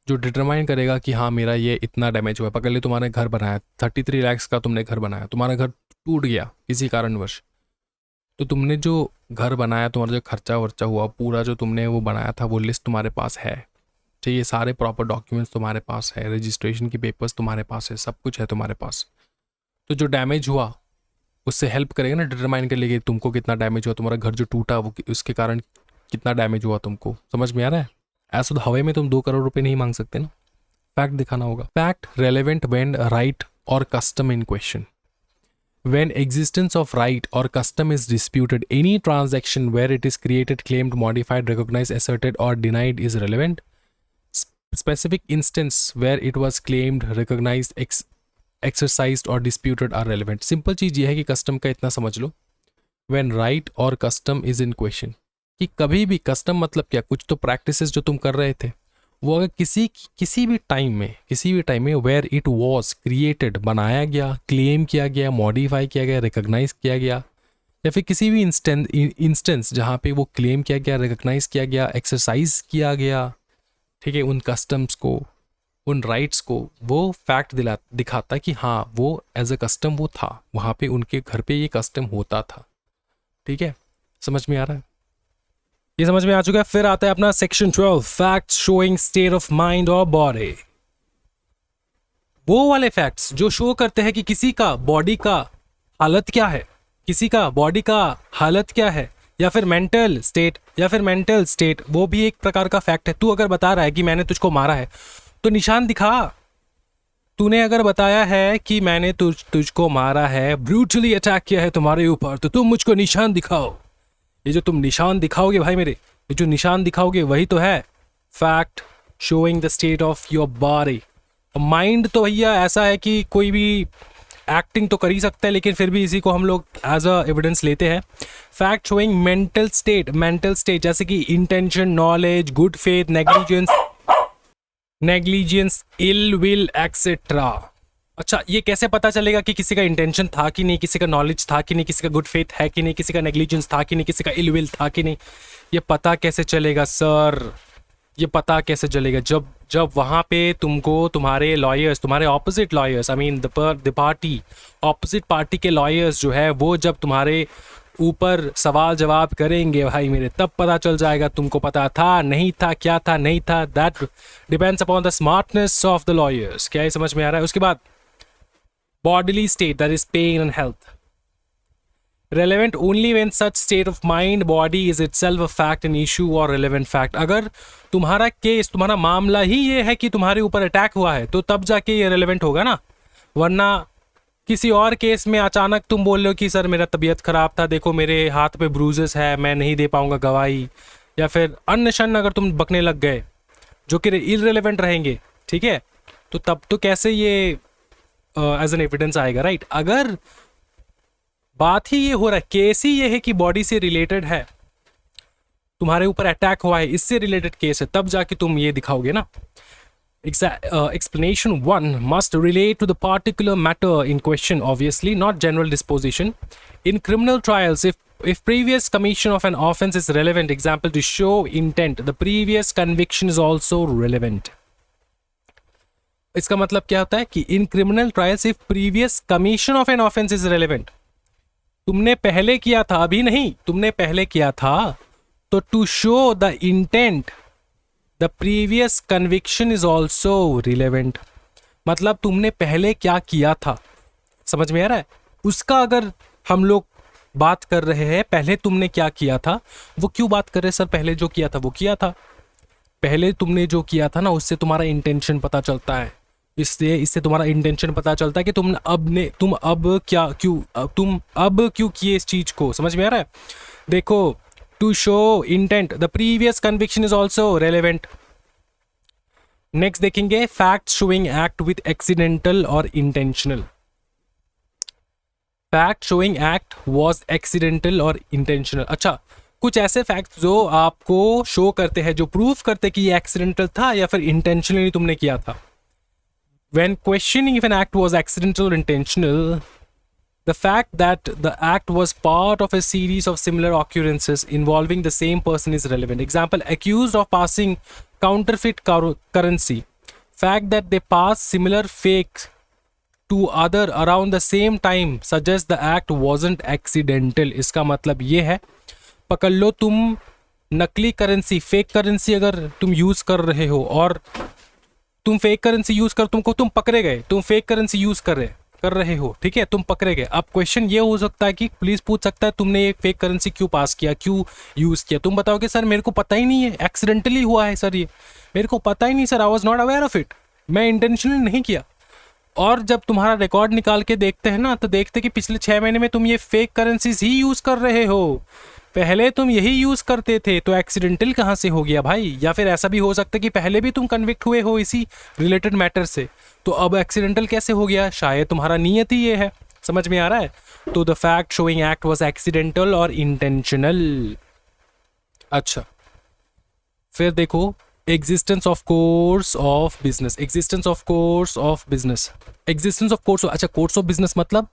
जो डिटरमाइन करेगा कि हाँ मेरा ये इतना डैमेज हुआ। पकड़ ले तुमने घर बनाया 33 लाख का, तुमने घर बनाया, तुम्हारा घर टूट गया किसी कारणवश, तो तुमने जो घर बनाया, तुम्हारा जो खर्चा वर्चा हुआ पूरा जो तुमने वो बनाया था वो लिस्ट तुम्हारे पास है। ठीक है, सारे प्रॉपर डॉक्यूमेंट्स तुम्हारे पास है, रजिस्ट्रेशन के पेपर्स तुम्हारे पास है, सब कुछ है तुम्हारे पास। तो जो डैमेज हुआ उससे हेल्प करेगा ना डिटरमाइन कर लेगी तुमको कितना डैमेज हुआ, तुम्हारा घर जो टूटा वो उसके कारण कितना डैमेज हुआ तुमको। समझ में आ रहा है? ऐसा तो हवा में तुम 2 करोड़ रुपए नहीं मांग सकते ना, फैक्ट दिखाना होगा। फैक्ट रेलेवेंट व्हेन राइट और custom in question. When existence of right or custom is disputed, any transaction where it is created, claimed, modified, recognized, asserted, or denied is relevant. Specific instance where it was claimed, recognized, exercised, or disputed are relevant. Simple चीज ये है कि custom का इतना समझ लो, when right or custom is in question, कि कभी भी custom मतलब क्या? कुछ तो practices जो तुम कर रहे थे वो अगर किसी भी टाइम में वेयर इट वॉज क्रिएटेड, बनाया गया, क्लेम किया गया, मॉडिफाई किया गया, रिकॉग्नाइज किया गया, या फिर किसी भी इंस्टेंस जहाँ पे वो क्लेम किया गया, रिकॉग्नाइज किया गया, एक्सरसाइज किया गया, ठीक है, उन कस्टम्स को, उन राइट्स को, वो फैक्ट दिखाता कि हाँ वो एज अ कस्टम वो था, वहाँ पे उनके घर पे ये कस्टम होता था। ठीक है, समझ में आ रहा है? ये समझ में आ चुका है। फिर आता है अपना section 12, facts showing state of mind और बॉडी। वो वाले फैक्ट्स जो शो करते हैं कि किसी का बॉडी का हालत क्या है, किसी का बॉडी का हालत क्या है, या फिर मेंटल स्टेट, वो भी एक प्रकार का फैक्ट है। तू अगर बता रहा है कि मैंने तुझको मारा है तो निशान दिखा। तूने अगर बताया है कि मैंने तुझको मारा है, ब्रूटली अटैक किया है तुम्हारे ऊपर, तो तुम मुझको निशान दिखाओ। ये जो तुम निशान दिखाओगे भाई मेरे, ये जो निशान दिखाओगे वही तो है fact showing the state of your body. Mind तो भैया ऐसा है कि कोई भी एक्टिंग तो कर ही सकता है, लेकिन फिर भी इसी को हम लोग एज अ एविडेंस लेते हैं। फैक्ट शोइंग मेंटल स्टेट जैसे कि intention, knowledge, good faith, negligence, ill will etcetera. अच्छा, ये कैसे पता चलेगा कि किसी का इंटेंशन था कि नहीं, किसी का नॉलेज था कि नहीं, किसी का गुड फेथ है कि नहीं, किसी का नेग्लिजेंस था कि नहीं, किसी का इल विल था कि नहीं? ये पता कैसे चलेगा सर? ये पता कैसे चलेगा जब वहाँ पे तुमको तुम्हारे लॉयर्स, तुम्हारे opposite lawyers, I mean the party, opposite party के लॉयर्स जो है वो जब तुम्हारे ऊपर सवाल जवाब करेंगे भाई मेरे, तब पता चल जाएगा तुमको पता था, नहीं था, क्या था, नहीं था। That depends upon the smartness of the lawyers. क्या ये समझ में आ रहा है? उसके बाद bodily state, that is pain and health, relevant only when such state of mind, body is itself a fact, an issue or relevant fact. अगर तुम्हारा केस, तुम्हारा मामला ही ये है कि तुम्हारे ऊपर अटैक हुआ है तो तब जाके ये रेलेवेंट होगा ना, वरना किसी और केस में अचानक तुम बोल रहे हो कि सर मेरा तबीयत खराब था, देखो मेरे हाथ पे ब्रूजेस है, मैं नहीं दे पाऊंगा गवाही, या फिर अन्य शन अगर तुम बकने लग गए जो कि इररिलेवेंट रहेंगे, ठीक है, तो तब तो कैसे ये एज एन एविडेंस आएगा, राइट? अगर बात ही ये हो रहा है, केस ही ये है कि बॉडी से रिलेटेड है, तुम्हारे ऊपर अटैक हुआ है, इससे रिलेटेड केस है, तब जाके तुम ये दिखाओगे ना। Explanation 1 must relate to the particular matter in question, obviously, not general disposition. In criminal trials, if previous commission of an offense is relevant, example to show intent, the previous conviction is also relevant. इसका मतलब क्या होता है कि in criminal trials if previous commission of an offence is relevant, तुमने पहले किया था, अभी नहीं, तुमने पहले किया था, तो to show the intent the previous conviction is also relevant. मतलब तुमने पहले क्या किया था, समझ में आ रहा है? उसका अगर हम लोग बात कर रहे हैं पहले तुमने क्या किया था, वो क्यों बात कर रहे हैं सर? पहले जो किया था वो किया था, पहले तुमने जो किया था ना उससे तुम्हारा इंटेंशन पता चलता है, इससे तुम्हारा इंटेंशन पता चलता है कि तुम अब क्यों किए इस चीज को। समझ में आ रहा है? देखो, to show intent the previous conviction is also relevant. Next देखेंगे fact showing act with accidental और intentional. Fact showing act was accidental और इंटेंशनल। अच्छा, कुछ ऐसे फैक्ट्स जो आपको शो करते हैं, जो प्रूफ करते कि ये एक्सीडेंटल था या फिर इंटेंशनली तुमने किया था. When questioning if an act was accidental or intentional, the fact that the act was part of a series of similar occurrences involving the same person is relevant. Example, accused of passing counterfeit currency. Fact that they pass similar fakes to other around the same time suggests the act wasn't accidental. इसका मतलब ये है, पकड़ लो तुम नकली करेंसी, फेक करेंसी अगर तुम यूज कर रहे हो और तुम फेक करेंसी यूज कर, तुम पकड़े गए, तुम फेक करेंसी यूज कर रहे हो, ठीक है, तुम पकड़े गए. अब क्वेश्चन ये हो सकता है कि पुलिस पूछ सकता है तुमने ये फेक करेंसी क्यों पास किया, क्यों यूज किया. तुम बताओगे सर मेरे को पता ही नहीं है, एक्सीडेंटली हुआ है सर, ये मेरे को पता ही नहीं sir, I was not aware of it, मैं इंटेंशनली नहीं किया. और जब तुम्हारा रिकॉर्ड निकाल के देखते हैं ना, तो देखते कि पिछले 6 महीने में तुम ये फेक करेंसीज ही यूज कर रहे हो, पहले तुम यही यूज करते थे, तो एक्सीडेंटल कहाँ से हो गया भाई. या फिर ऐसा भी हो सकता है कि पहले भी तुम कन्विक्ट हुए हो इसी रिलेटेड मैटर से, तो अब एक्सीडेंटल कैसे हो गया, शायद तुम्हारा नियत ही ये है. समझ में आ रहा है. तो the fact showing act was accidental और इंटेंशनल. अच्छा, फिर देखो existence of course of business. Existence of course of business, existence of course. अच्छा, कोर्स ऑफ बिजनेस मतलब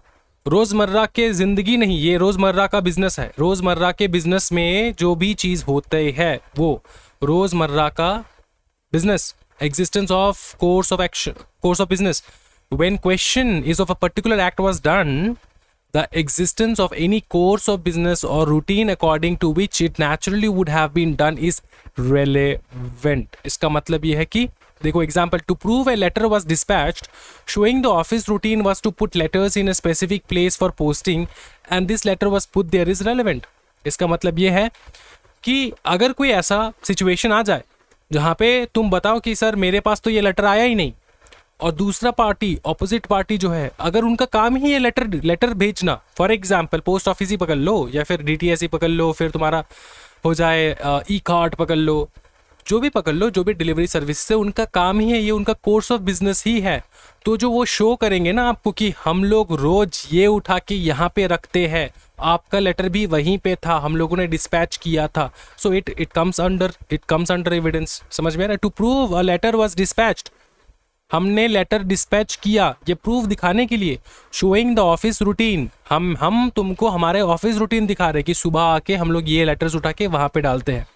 रोजमर्रा के जिंदगी नहीं, ये रोजमर्रा का बिजनेस है. रोजमर्रा के बिजनेस में जो भी चीज होते हैं वो रोजमर्रा का business. Existence of course of action, course of business. When question is of a particular act was done, the existence of any course of business or routine according to which it naturally would have been done is relevant. इसका मतलब ये है कि देखो example, to prove a letter was dispatched showing the office routine was to put letters in a specific place for posting and this letter was put there is relevant. इसका मतलब ये है कि अगर कोई ऐसा सिचुएशन आ जाए जहाँ पे तुम बताओ कि सर मेरे पास तो ये लेटर आया ही नहीं, और दूसरा पार्टी, ऑपोजिट पार्टी जो है, अगर उनका काम ही है लेटर भेजना, फॉर एग्जाम्पल पोस्ट ऑफिस ही पकड़ लो या फिर DTS ही पकड़ लो, फिर तुम्हारा हो जाए ई-कार्ट पकड़ लो, जो भी पकड़ लो, जो भी डिलीवरी सर्विस है, उनका काम ही है ये, उनका कोर्स ऑफ बिजनेस ही है. तो जो वो शो करेंगे ना आपको कि हम लोग रोज ये उठा के यहाँ पे रखते हैं, आपका लेटर भी वहीं पे था, हम लोगों ने डिस्पैच किया था, so it comes under evidence. समझ में आ रहा है. To prove a letter was dispatched, हमने लेटर डिस्पैच किया, ये प्रूफ दिखाने के लिए. शोइंग द ऑफिस रूटीन, हम तुमको हमारे ऑफिस रूटीन दिखा रहे कि सुबह आके हम लोग ये लेटर्स उठा के वहाँ पे डालते हैं.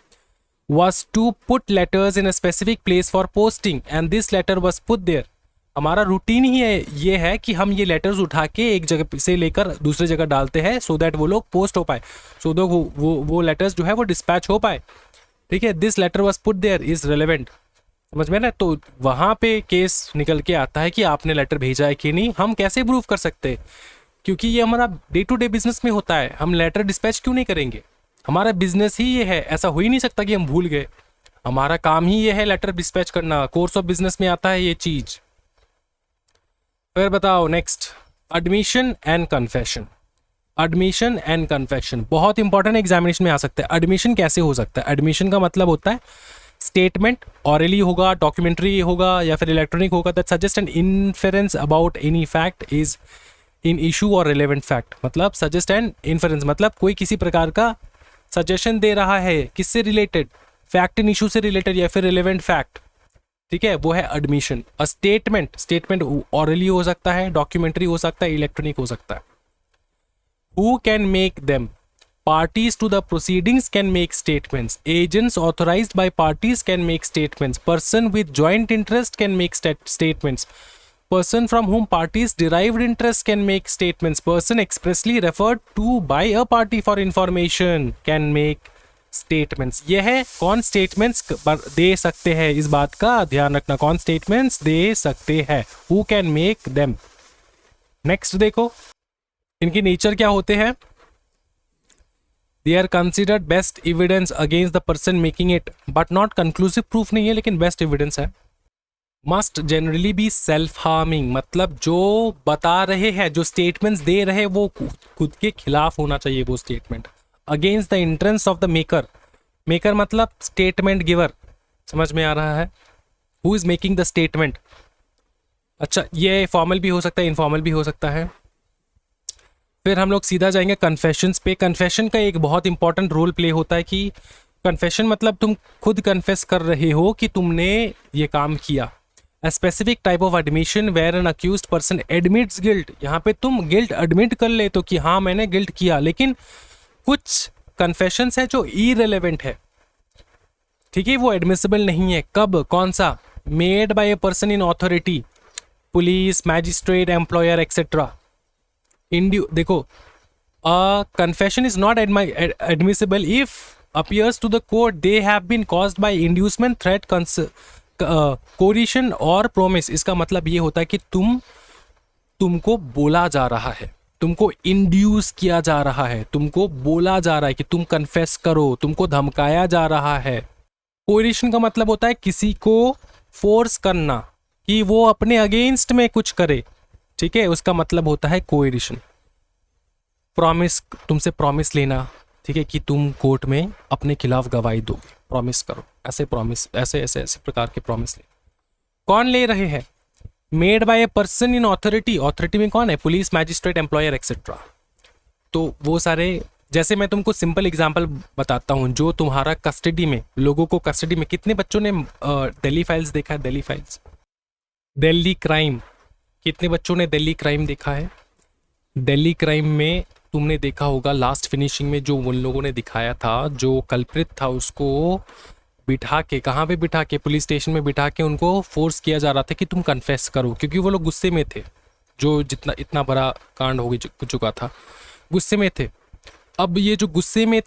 was to put letters in a specific place for posting and this letter was put there. हमारा रूटीन ही है ये है कि हम ये लेटर्स उठा के एक जगह से लेकर दूसरे जगह डालते हैं सो दैट वो लोग पोस्ट हो पाए, सो दो वो लेटर्स जो है वो डिस्पैच हो पाए. ठीक है, this letter was put there is relevant. समझ में ना. तो वहाँ पे केस निकल के आता है कि आपने लेटर भेजा है कि नहीं. हम कैसे प्रूव कर सकते हैं, क्योंकि ये हमारा डे टू डे बिजनेस में होता है. हम लेटर डिस्पैच क्यों नहीं करेंगे, हमारा बिजनेस ही ये है. ऐसा हो ही नहीं सकता कि हम भूल गए, हमारा काम ही ये है लेटर डिस्पैच करना. कोर्स ऑफ बिजनेस में आता है ये चीज. फिर बताओ next, admission and confession. Admission and confession बहुत इंपॉर्टेंट एग्जामिनेशन में आ सकता है. एडमिशन कैसे हो सकता है, एडमिशन का मतलब होता है स्टेटमेंट, ऑरली होगा, डॉक्यूमेंट्री होगा या फिर इलेक्ट्रॉनिक होगा, that suggest an inference about any fact is in issue और रिलेवेंट फैक्ट. मतलब सजेस्ट एन इन्फेरेंस मतलब कोई किसी प्रकार का सजेशन दे रहा है, किससे रिलेटेड, फैक्ट इन इशू से रिलेटेड या फिर रिलेवेंट फैक्ट. ठीक है, वो है एडमिशन. अ स्टेटमेंट ऑरली हो सकता है, डॉक्यूमेंट्री हो सकता है, इलेक्ट्रॉनिक हो सकता है. Who can make them, parties to the proceedings can make statements, agents authorized by parties can make statements, person with joint interest can make statements, person from whom parties derived interest can make statements, person expressly referred to by a party for information can make statements. ये है कौन statements दे सकते हैं, इस बात का ध्यान रखना, कौन statements दे सकते हैं, who can make them. Next देखो इनकी नेचर क्या होते हैं. They are considered best evidence against the person making it, but not conclusive proof नहीं है, लेकिन best evidence है. Must generally be self-harming, मतलब जो बता रहे हैं, जो statements दे रहे हैं, वो खुद के खिलाफ होना चाहिए वो statement. Against the interest of the maker. Maker मतलब statement giver. समझ में आ रहा है. Who is making the statement? अच्छा, ये formal भी हो सकता है, informal भी हो सकता है. फिर हम लोग सीधा जाएंगे कन्फेशंस पे। कन्फेशन का एक बहुत इंपॉर्टेंट रोल प्ले होता है कि कन्फेशन मतलब तुम खुद कन्फेस कर रहे हो कि तुमने ये काम किया। A specific type of admission where an accused person admits guilt. यहाँ पे तुम गिल्ट एडमिट कर ले तो कि हाँ मैंने गिल्ट किया। लेकिन कुछ कन्फेशंस है जो इररिलेवेंट है, ठीक है, वो एडमिसिबल नहीं है। कब, कौन सा? Made by a person in authority, police, magistrate, employer etcetera. देखो, confession is not admissible if appears to the court they have been caused by inducement, threat, coercion और promise। इसका मतलब ये होता है कि तुमको बोला जा रहा है, तुमको इंड्यूस किया जा रहा है, तुमको बोला जा रहा है कि तुम कन्फेस करो, तुमको धमकाया जा रहा है। कोएरिशन का मतलब होता है किसी को फोर्स करना कि वो अपने अगेंस्ट में कुछ करे, ठीक है, उसका मतलब होता है कोएरिशन। प्रॉमिस, तुमसे प्रॉमिस लेना, ठीक है, कि तुम कोर्ट में अपने खिलाफ गवाही दोगे, प्रॉमिस करो, ऐसे प्रॉमिस, ऐसे ऐसे ऐसे प्रकार के प्रॉमिस ले। कौन ले रहे हैं? Made by a person in authority. Authority में कौन है? Police, magistrate, employer etcetera. तो वो सारे, जैसे मैं तुमको सिंपल एग्जांपल बताता हूँ, जो तुम्हारा कस्टडी में, लोगों को कस्टडी में, कितने बच्चों ने दिल्ली फाइल्स देखा है? दिल्ली फाइल्स, दिल्ली क्राइम, कितने बच्चों ने दिल्ली क्राइम देखा है? दिल्ली क्राइम में तुमने देखा होगा लास्ट फिनिशिंग में जो उन लोगों ने दिखाया था, जो कल्प्रिट था उसको बिठा के, कहाँ पे बिठा के? पुलिस स्टेशन में बिठा के उनको फोर्स किया जा रहा था कि तुम कन्फेस करो, क्योंकि वो लोग गुस्से में थे, जो जितना इतना बड़ा कांड हो चुका था, गुस्से में थे। अब ये जो गुस्से में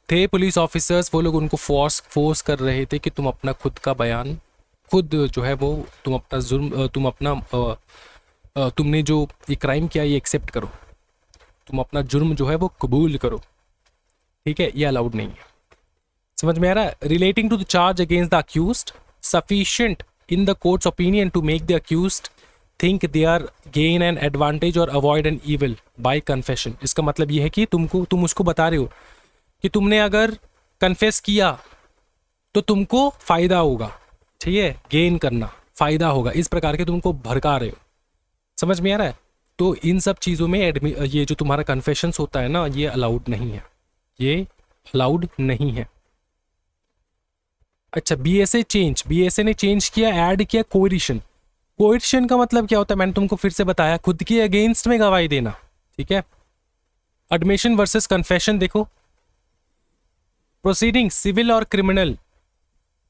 थे पुलिस ऑफिसर्स, वो लोग उनको फोर्स कर रहे थे कि तुम अपना खुद का बयान, खुद जो है वो, तुम अपना जुर्म, तुम अपना तुमने जो ये क्राइम किया ये एक्सेप्ट करो, तुम अपना जुर्म जो है वो कबूल करो, ठीक है, ये अलाउड नहीं है। समझ में आ रहा है? Relating to the charge against the accused, sufficient in the court's opinion to make the accused think they are gain an advantage और avoid an evil by confession. इसका मतलब ये है कि तुम उसको बता रहे हो कि तुमने अगर कन्फेस किया तो तुमको फायदा होगा, ठीक है, गेन करना, फायदा होगा, इस प्रकार के तुमको भड़का रहे हो। समझ में आ रहा है? तो इन सब चीज़ों में ये जो तुम्हारा कन्फेशंस होता है ना, ये अलाउड नहीं है, ये अलाउड नहीं है। अच्छा, बीएसए चेंज, बीएसए ने चेंज किया, ऐड किया कोएरिशन। कोएरिशन का मतलब क्या होता है? मैंने तुमको फिर से बताया, खुद के अगेंस्ट में गवाही देना, ठीक है। एडमिशन वर्सेस कन्फेशन देखो, प्रोसीडिंग सिविल और क्रिमिनल,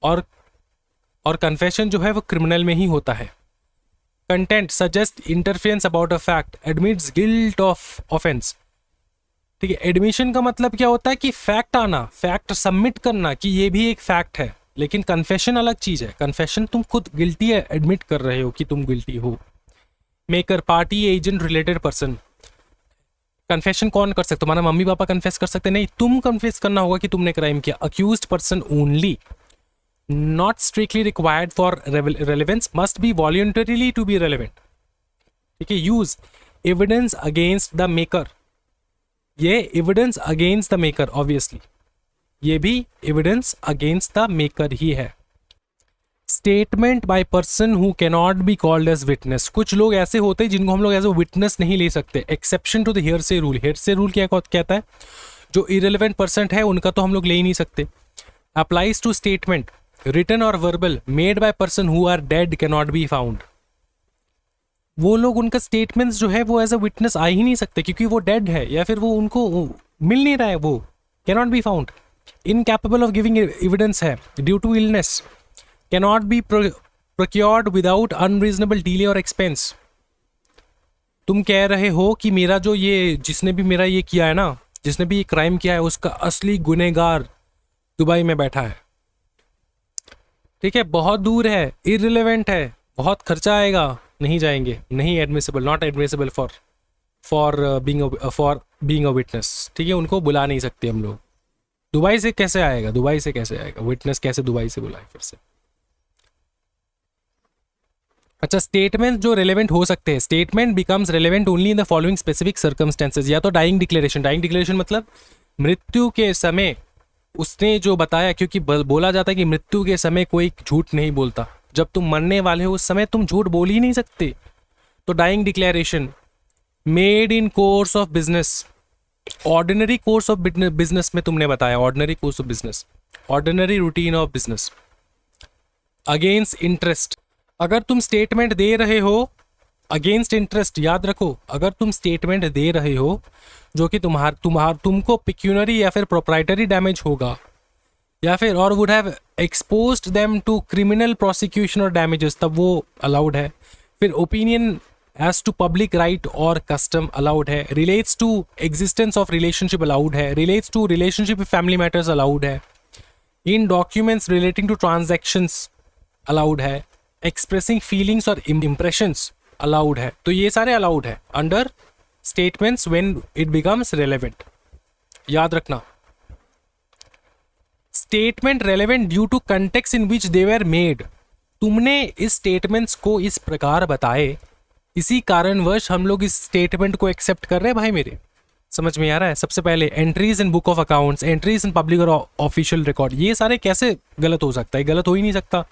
और कन्फेशन जो है वो क्रिमिनल में ही होता है। Content suggest interference about a fact, admits guilt of offence, ठीक है। एडमिशन का मतलब क्या होता है कि फैक्ट आना, फैक्ट सबमिट करना कि ये भी एक फैक्ट है। लेकिन कन्फेशन अलग चीज है। कन्फेशन तुम खुद गिल्टी है, एडमिट कर रहे हो कि तुम गिल्टी हो। Maker, party, agent, related person. Confession कौन कर सकते? तुम्हारा मम्मी पापा कन्फेस कर सकते नहीं, तुम कन्फेस करना होगा कि तुमने क्राइम किया। Accused person only, not strictly required for relevance, must be voluntarily to be relevant, ठीक है। use evidence against the maker, ये evidence against the maker, obviously ये भी evidence against the maker ही है। statement by person who cannot be called as witness, कुछ लोग ऐसे होते हैं जिनको हम लोग एज ए विटनेस नहीं ले सकते। exception to the hearsay rule, hearsay rule क्या कहता है? जो irrelevant person है उनका तो हम लोग ले ही नहीं सकते। applies to statement written or verbal made by person who are dead cannot be found, वो लोग, उनका स्टेटमेंट्स जो है वो एज अ विटनेस आ ही नहीं सकते क्योंकि वो डेड है या फिर वो उनको मिल नहीं रहा है, वो cannot be found. Incapable of giving evidence है due to illness, cannot be procured without unreasonable delay और एक्सपेंस। तुम कह रहे हो कि मेरा जो ये, जिसने भी मेरा ये किया है ना, जिसने भी ये क्राइम किया है, उसका असली गुनहगार दुबई में बैठा है, ठीक है, बहुत दूर है, इररिलेवेंट है, बहुत खर्चा आएगा, नहीं जाएंगे, नहीं admissible, not admissible for being a witness, ठीक है, उनको बुला नहीं सकते हम लोग। दुबई से कैसे आएगा? दुबई से कैसे आएगा विटनेस? कैसे दुबई से बुलाए फिर से? अच्छा, स्टेटमेंट जो रेलेवेंट हो सकते हैं, statement becomes relevant only in the following specific circumstances. या तो डाइंग डिक्लेरेशन, डाइंग डिक्लेरेशन मतलब मृत्यु के समय उसने जो बताया, क्योंकि बोला जाता है कि मृत्यु के समय कोई झूठ नहीं बोलता, जब तुम मरने वाले हो उस समय तुम झूठ बोल ही नहीं सकते, तो dying declaration. Made in course of business, ordinary course of business में तुमने बताया, ordinary course of business, ordinary routine of business, against interest. अगर तुम स्टेटमेंट दे रहे हो अगेंस्ट इंटरेस्ट, याद रखो, अगर तुम स्टेटमेंट दे रहे हो जो कि तुमको पिक्यूनरी या फिर प्रोप्राइटरी डैमेज होगा, या फिर और would have exposed them to criminal prosecution और डैमेजेस, तब वो अलाउड है। फिर opinion as to public right और कस्टम अलाउड है, relates to existence of relationship allowed है, relates to relationship with family matters allowed है, in documents relating to transactions allowed है, एक्सप्रेसिंग फीलिंग्स और इम्प्रेशंस अलाउड है। तो ये सारे अलाउड है under statements when it becomes relevant. याद रखना, statement relevant due to context in which they were made. तुमने इस स्टेटमेंट्स को इस प्रकार बताए, इसी कारणवश हम लोग इस स्टेटमेंट को एक्सेप्ट कर रहे हैं। भाई मेरे समझ में आ रहा है? सबसे पहले entries in book of accounts, entries in public और ऑफिशियल रिकॉर्ड, ये सारे कैसे गलत हो सकता है? गलत हो ही नहीं सकता,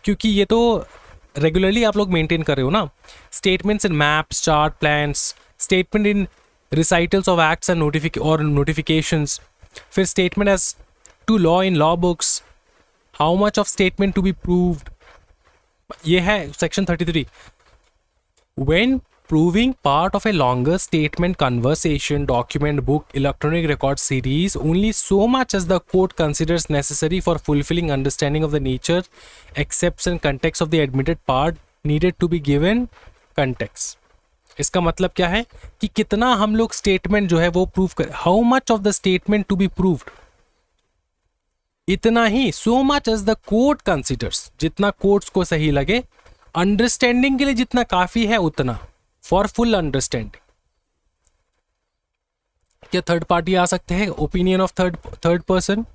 क्योंकि ये तो रेगुलरली आप लोग मेंटेन कर रहे हो ना। Statements in maps, chart, plans, statement in recitals of acts and notifications, फिर statement as to law in law books, how much of statement to be proved, ये है section 33। When proving part of a longer statement, conversation, document, book, electronic record series, only so much as the court considers necessary for fulfilling understanding of the nature, accepts and context of the admitted part needed to be given context. इसका मतलब क्या है कि कितना हम लोग स्टेटमेंट जो है वो प्रूव कर, how much of the statement to be proved, इतना ही, so much as the court considers, जितना कोर्ट्स को सही लगे, अंडरस्टैंडिंग के लिए जितना काफी है उतना, फॉर फुल अंडरस्टैंडिंग। क्या थर्ड पार्टी आ सकते हैं? Opinion of third person.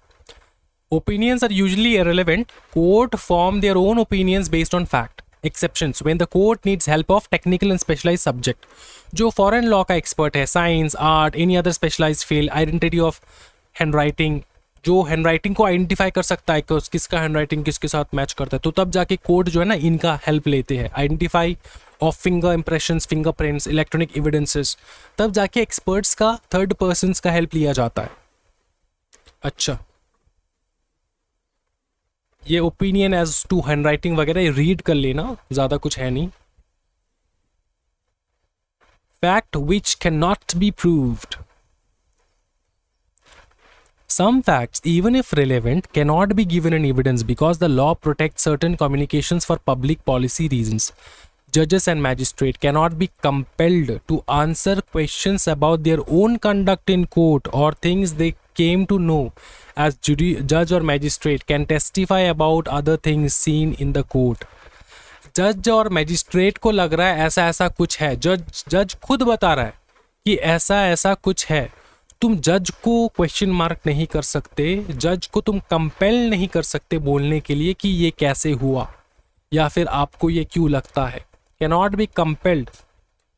Opinions are usually irrelevant, court form their own opinions based on fact, exceptions when the court needs help of technical and specialised subject, जो फॉरेन लॉ का एक्सपर्ट है, science, art, any other specialised field, identity of handwriting, जो हैंडराइटिंग को आइडेंटिफाई कर सकता है कि किसका हैंडराइटिंग किसके साथ मैच करता है, तो तब जाके कोर्ट जो है ना इनका हेल्प लेते हैं। Identify of finger impressions, fingerprints, electronic evidences, तब जाके एक्सपर्ट्स का, थर्ड पर्सन्स का हेल्प लिया जाता है। अच्छा, ये ओपिनियन एज टू हैंडराइटिंग वगैरह रीड कर लेना, ज़्यादा कुछ है नहीं। Fact which can not be proved, some facts, even if relevant, cannot be given in evidence because the law protects certain communications for public policy reasons. Judges and magistrates cannot be compelled to answer questions about their own conduct in court or things they came to know as judge or magistrate can testify about other things seen in the court. जज और मैजिस्ट्रेट को लग रहा है ऐसा ऐसा कुछ है, जज खुद बता रहा है कि ऐसा ऐसा कुछ है, तुम जज को क्वेश्चन मार्क नहीं कर सकते, जज को तुम कंपेल नहीं कर सकते बोलने के लिए कि ये कैसे हुआ या फिर आपको ये क्यों लगता है। Cannot be compelled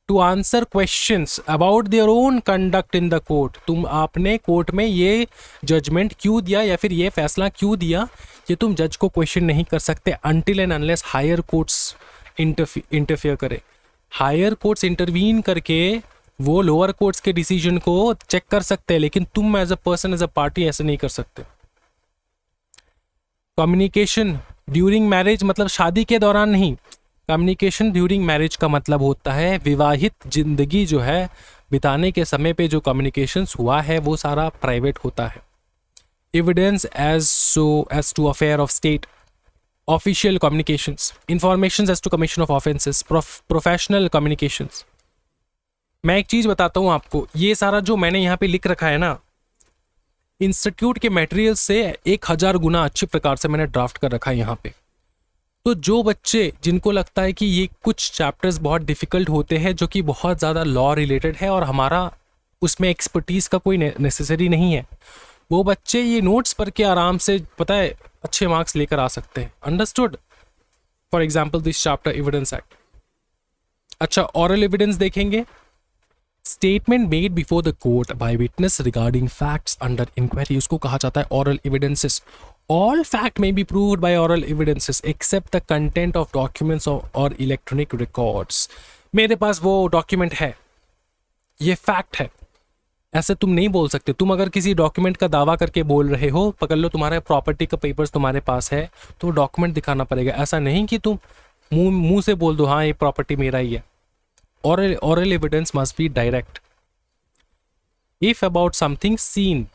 to answer questions about their own conduct in the court, तुम आपने कोर्ट में ये जजमेंट क्यों दिया या फिर ये फैसला क्यों दिया, ये तुम जज को क्वेश्चन नहीं कर सकते until and unless higher courts interfere करे। हायर कोर्ट्स इंटरवीन करके वो लोअर कोर्ट्स के डिसीजन को चेक कर सकते हैं, लेकिन तुम as a person, as a party ऐसे नहीं कर सकते। कम्युनिकेशन ड्यूरिंग मैरिज, मतलब शादी के दौरान नहीं, कम्युनिकेशन ड्यूरिंग मैरिज का मतलब होता है विवाहित जिंदगी जो है बिताने के समय पे जो कम्युनिकेशंस हुआ है वो सारा प्राइवेट होता है। Evidence as to affair of state, official communications, information as to commission of offences, professional communications. मैं एक चीज़ बताता हूँ आपको, ये सारा जो मैंने यहाँ पे लिख रखा है ना, इंस्टीट्यूट के मटेरियल से 1000 गुना अच्छे प्रकार से मैंने ड्राफ्ट कर रखा है यहाँ पे। तो जो बच्चे जिनको लगता है कि ये कुछ चैप्टर्स बहुत डिफ़िकल्ट होते हैं जो कि बहुत ज़्यादा लॉ रिलेटेड है और हमारा उसमें एक्सपर्टीज़ का कोई नेसेसरी नहीं है, वो बच्चे ये नोट्स पढ़ के आराम से, पता है, अच्छे मार्क्स लेकर आ सकते हैं। Understood? For example this chapter evidence act. अच्छा, ऑरल एविडेंस देखेंगे। Statement made before the court by witness regarding facts under inquiry, उसको कहा जाता है oral evidences. All fact may be proved by oral evidences except the content of documents or electronic records। मेरे पास वो डॉक्यूमेंट है, ये फैक्ट है, ऐसे तुम नहीं बोल सकते। तुम अगर किसी डॉक्यूमेंट का दावा करके बोल रहे हो, पकड़ लो तुम्हारे प्रॉपर्टी का पेपर्स तुम्हारे पास है, तो डॉक्यूमेंट दिखाना पड़ेगा। ऐसा नहीं कि तुम मुंह से बोल दो हाँ ये प्रॉपर्टी मेरा ही है। oral evidence must be direct. If about something seen,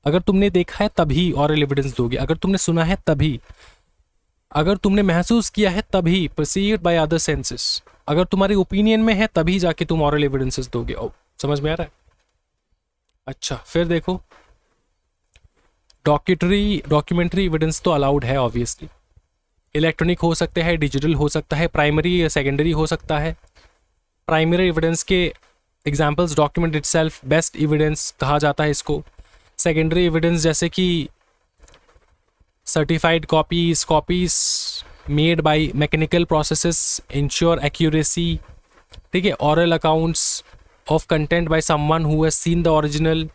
अगर तुमने देखा है तभी oral एविडेंस दोगे, अगर तुमने सुना है तभी, अगर तुमने महसूस किया है तभी, परसीव्ड बाय अदर सेंसेस, अगर तुम्हारी ओपिनियन में है तभी जाके तुम oral एविडेंसेस दोगे। समझ में आ रहा है? अच्छा, फिर देखो, डॉक्यूमेंट्री एविडेंस तो अलाउड है ऑब्वियसली। इलेक्ट्रॉनिक हो सकते हैं, डिजिटल हो सकता है, प्राइमरी या सेकेंडरी हो सकता है। प्राइमरी एविडेंस के examples document itself, best evidence कहा जाता है इसको। सेकेंडरी एविडेंस जैसे कि certified copies made by mechanical processes ensure accuracy, ठीक है। Oral accounts of content by someone who has seen the original,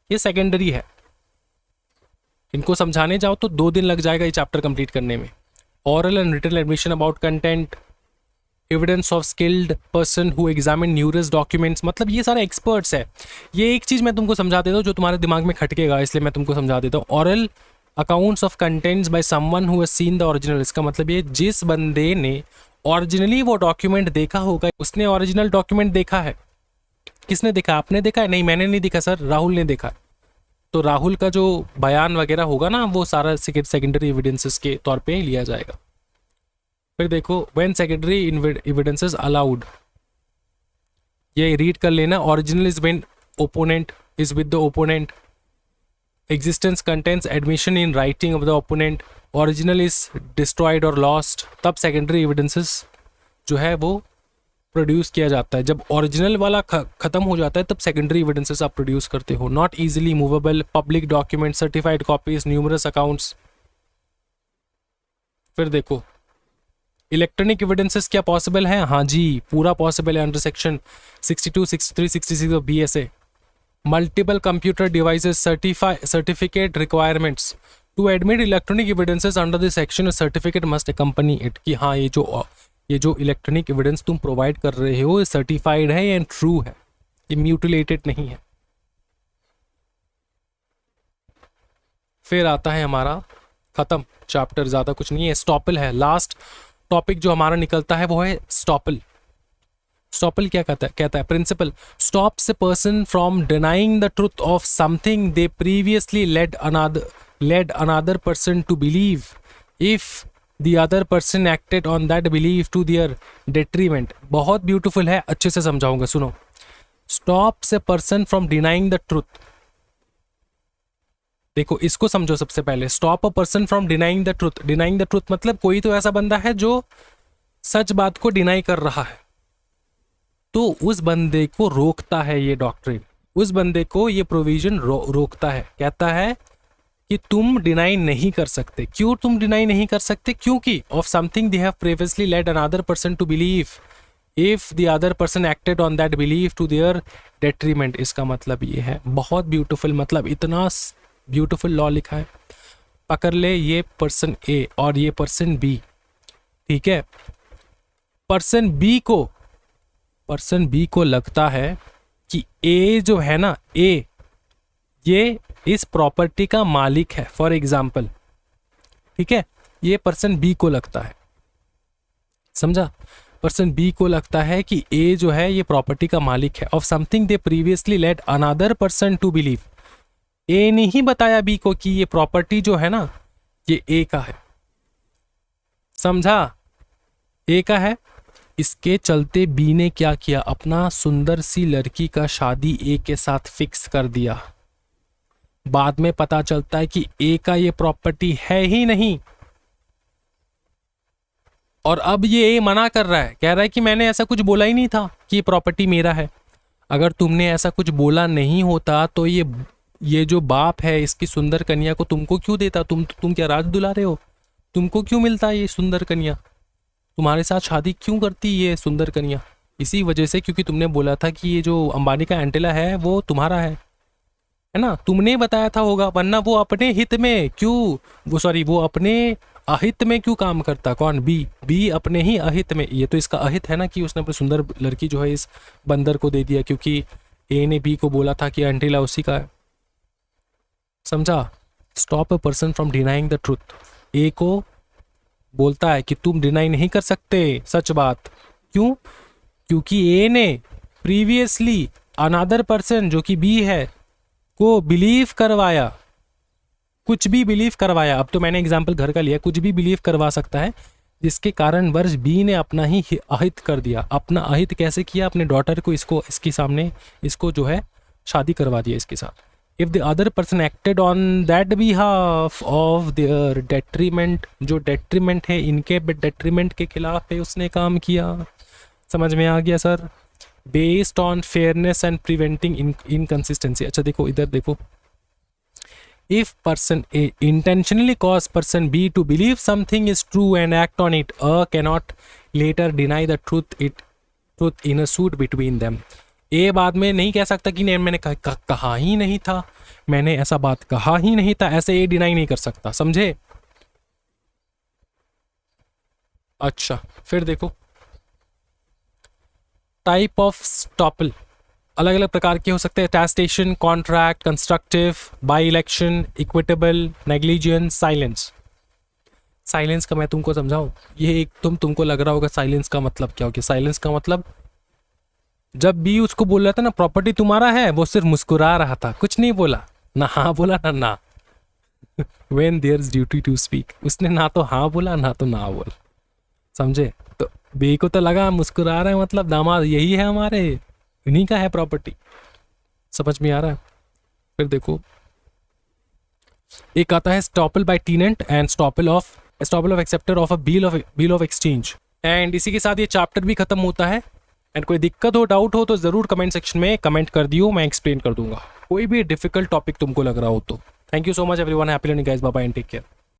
ये सेकेंडरी है। इनको समझाने जाओ तो 2 दिन लग जाएगा ये चैप्टर कंप्लीट करने में। Oral and written admission about content, evidence of skilled person who examine nearest documents, मतलब ये सारे एक्सपर्ट्स है। ये एक चीज़ मैं तुमको समझा देता हूँ जो तुम्हारे दिमाग में खटकेगा, इसलिए मैं तुमको समझा देता हूँ। Oral accounts of contents by someone who has seen the original, इसका मतलब ये जिस बंदे ने ओरिजिनली वो डॉक्यूमेंट देखा होगा, उसने ओरिजिनल डॉक्यूमेंट देखा है। किसने देखा? आपने देखा है? नहीं, मैंने नहीं देखा सर, राहुल ने देखा। तो राहुल का जो बयान वगैरह होगा ना, वो सारा सेकेंडरी एविडेंसेस के तौर पे लिया जाएगा। फिर देखो, व्हेन सेकेंडरी एविडेंसेस अलाउड, ये रीड कर लेना। Original is when opponent is with the opponent, existence contents admission in writing of the opponent, original is destroyed और लॉस्ट, तब सेकेंडरी एविडेंसेस जो है वो प्रोड्यूस किया जाता है। जब ओरिजिनल वाला खत्म हो जाता है तब सेकेंडरी एविडेंसेस आप प्रोड्यूस करते हो। Not easily movable, public document, certified copies, numerous accounts. फिर देखो, इलेक्ट्रॉनिक एविडेंसेस क्या पॉसिबल है? हाँ जी, पूरा पॉसिबल है under section 62, 63, 66 of BSA। Multiple computer devices certificate requirements to admit electronic evidences under this section, certificate must accompany it, कि हाँ ये जो इलेक्ट्रॉनिक एविडेंस तुम प्रोवाइड कर रहे हो ये सर्टिफाइड है एंड ट्रू है, ये म्यूटिलेटेड नहीं है। फिर आता है हमारा खत्म चैप्टर, ज़्यादा कुछ नहीं है। स्टॉपल है लास्ट टॉपिक जो हमारा निकलता है, वो है स्टॉपल। स्टॉपल क्या कहता है? Principle stops a person from denying the truth of something they previously led another person to believe if the other person acted on that belief to their detriment। बहुत ब्यूटीफुल है, अच्छे से समझाऊंगा, सुनो। stops a person from denying the truth, देखो इसको समझो सबसे पहले। stop a person from denying the truth, denying the truth मतलब कोई तो ऐसा बंदा है जो सच बात को डिनाई कर रहा है, तो उस बंदे को रोकता है ये डॉक्ट्रिन, उस बंदे को ये प्रोविजन रोकता है, कहता है कि तुम डिनाई नहीं कर सकते। क्यों तुम डिनाई नहीं कर सकते? क्योंकि of something they have previously led another person to believe if the other person acted on that belief to their detriment. इसका मतलब ये है, बहुत ब्यूटीफुल, मतलब इतना ब्यूटीफुल लॉ लिखा है। पकड़ ले, ये पर्सन ए और ये पर्सन बी, ठीक है। पर्सन बी को लगता है कि ए जो है ना, ए ये इस प्रॉपर्टी का मालिक है, फॉर एग्जाम्पल, ठीक है। ये पर्सन बी को लगता है, समझा? पर्सन बी को लगता है कि ए जो है ये प्रॉपर्टी का मालिक है। Of something they previously led another person to believe, A ने ही बताया बी को कि ये प्रॉपर्टी जो है ना ये ए का है, समझा? ए का है। इसके चलते बी ने क्या किया? अपना सुंदर सी लड़की का शादी ए के साथ फिक्स कर दिया। बाद में पता चलता है कि ए का ये प्रॉपर्टी है ही नहीं, और अब ये ए मना कर रहा है, कह रहा है कि मैंने ऐसा कुछ बोला ही नहीं था कि ये प्रॉपर्टी मेरा है। अगर तुमने ऐसा कुछ बोला नहीं होता तो ये जो बाप है इसकी सुंदर कन्या को तुमको क्यों देता? तुम क्या राज दुलारे हो? तुमको क्यों मिलता ये सुंदर कन्या? तुम्हारे साथ शादी क्यों करती ये सुंदर कन्या? इसी वजह से, क्योंकि तुमने बोला था कि ये जो अंबानी का एंटेला है वो तुम्हारा है ना, तुमने बताया था होगा, वरना वो अपने हित में क्यों वो अपने अहित में क्यों काम करता? कौन? बी अपने ही अहित में। ये तो इसका अहित है ना कि उसने अपनी सुंदर लड़की जो है इस बंदर को दे दिया, क्योंकि ए ने बी को बोला था कि अंटीला उसी का है। समझा? Stop a person from denying the truth. A को बोलता है कि तुम डिनाई नहीं कर सकते सच बात। क्यों? क्योंकि ए ने प्रीवियसली अनदर पर्सन जो कि बी है को बिलीव करवाया, कुछ भी बिलीव करवाया। अब तो मैंने एग्जाम्पल घर का लिया, कुछ भी बिलीव करवा सकता है, जिसके कारण वर्ष बी ने अपना ही अहित कर दिया। अपना अहित कैसे किया? अपने डॉटर को इसके सामने इसको जो है शादी करवा दिया इसके साथ। If the other person acted on that behalf of their detriment, जो डेट्रीमेंट है इनके डेट्रीमेंट के खिलाफ है उसने काम किया। समझ में आ गया sir? Based on fairness and preventing inconsistency. अच्छा देखो इधर देखो, if person A intentionally cause person B to believe something is true and act on it, A cannot later deny the truth in a suit between them. A बाद में नहीं कह सकता कि नहीं मैंने कहा ही नहीं था, मैंने ऐसा बात कहा ही नहीं था, ऐसे A डिनाई नहीं कर सकता। समझे? अच्छा फिर देखो टाइप ऑफ स्टॉपल अलग अलग प्रकार के हो सकते हैं। Attestation, contract, constructive, by election, equitable, negligence, silence. Silence का मैं तुमको समझाऊं? ये एक तुमको लग रहा होगा साइलेंस का मतलब क्या हो गया। साइलेंस का मतलब जब बी उसको बोल रहा था ना प्रॉपर्टी तुम्हारा है, वो सिर्फ मुस्कुरा रहा था, कुछ नहीं बोला, ना हाँ बोला ना when there's duty to speak, उसने ना तो हाँ बोला ना तो ना बोला। समझे? तो बी को तो लगा मुस्कुरा रहा है मतलब दामाद यही है हमारे, इन्हीं का है प्रॉपर्टी। समझ में आ रहा है? फिर देखो एक आता है estoppel by tenant and estoppel of acceptor of a bill of exchange. And इसी के साथ ये चैप्टर भी खत्म होता है। एंड कोई दिक्कत हो, डाउट हो तो ज़रूर कमेंट सेक्शन में कमेंट कर दियो, मैं एक्सप्लेन कर दूंगा। कोई भी डिफिकल्ट टॉपिक तुमको लग रहा हो तो। Thank you so much everyone, happy learning guys, bye bye and take care.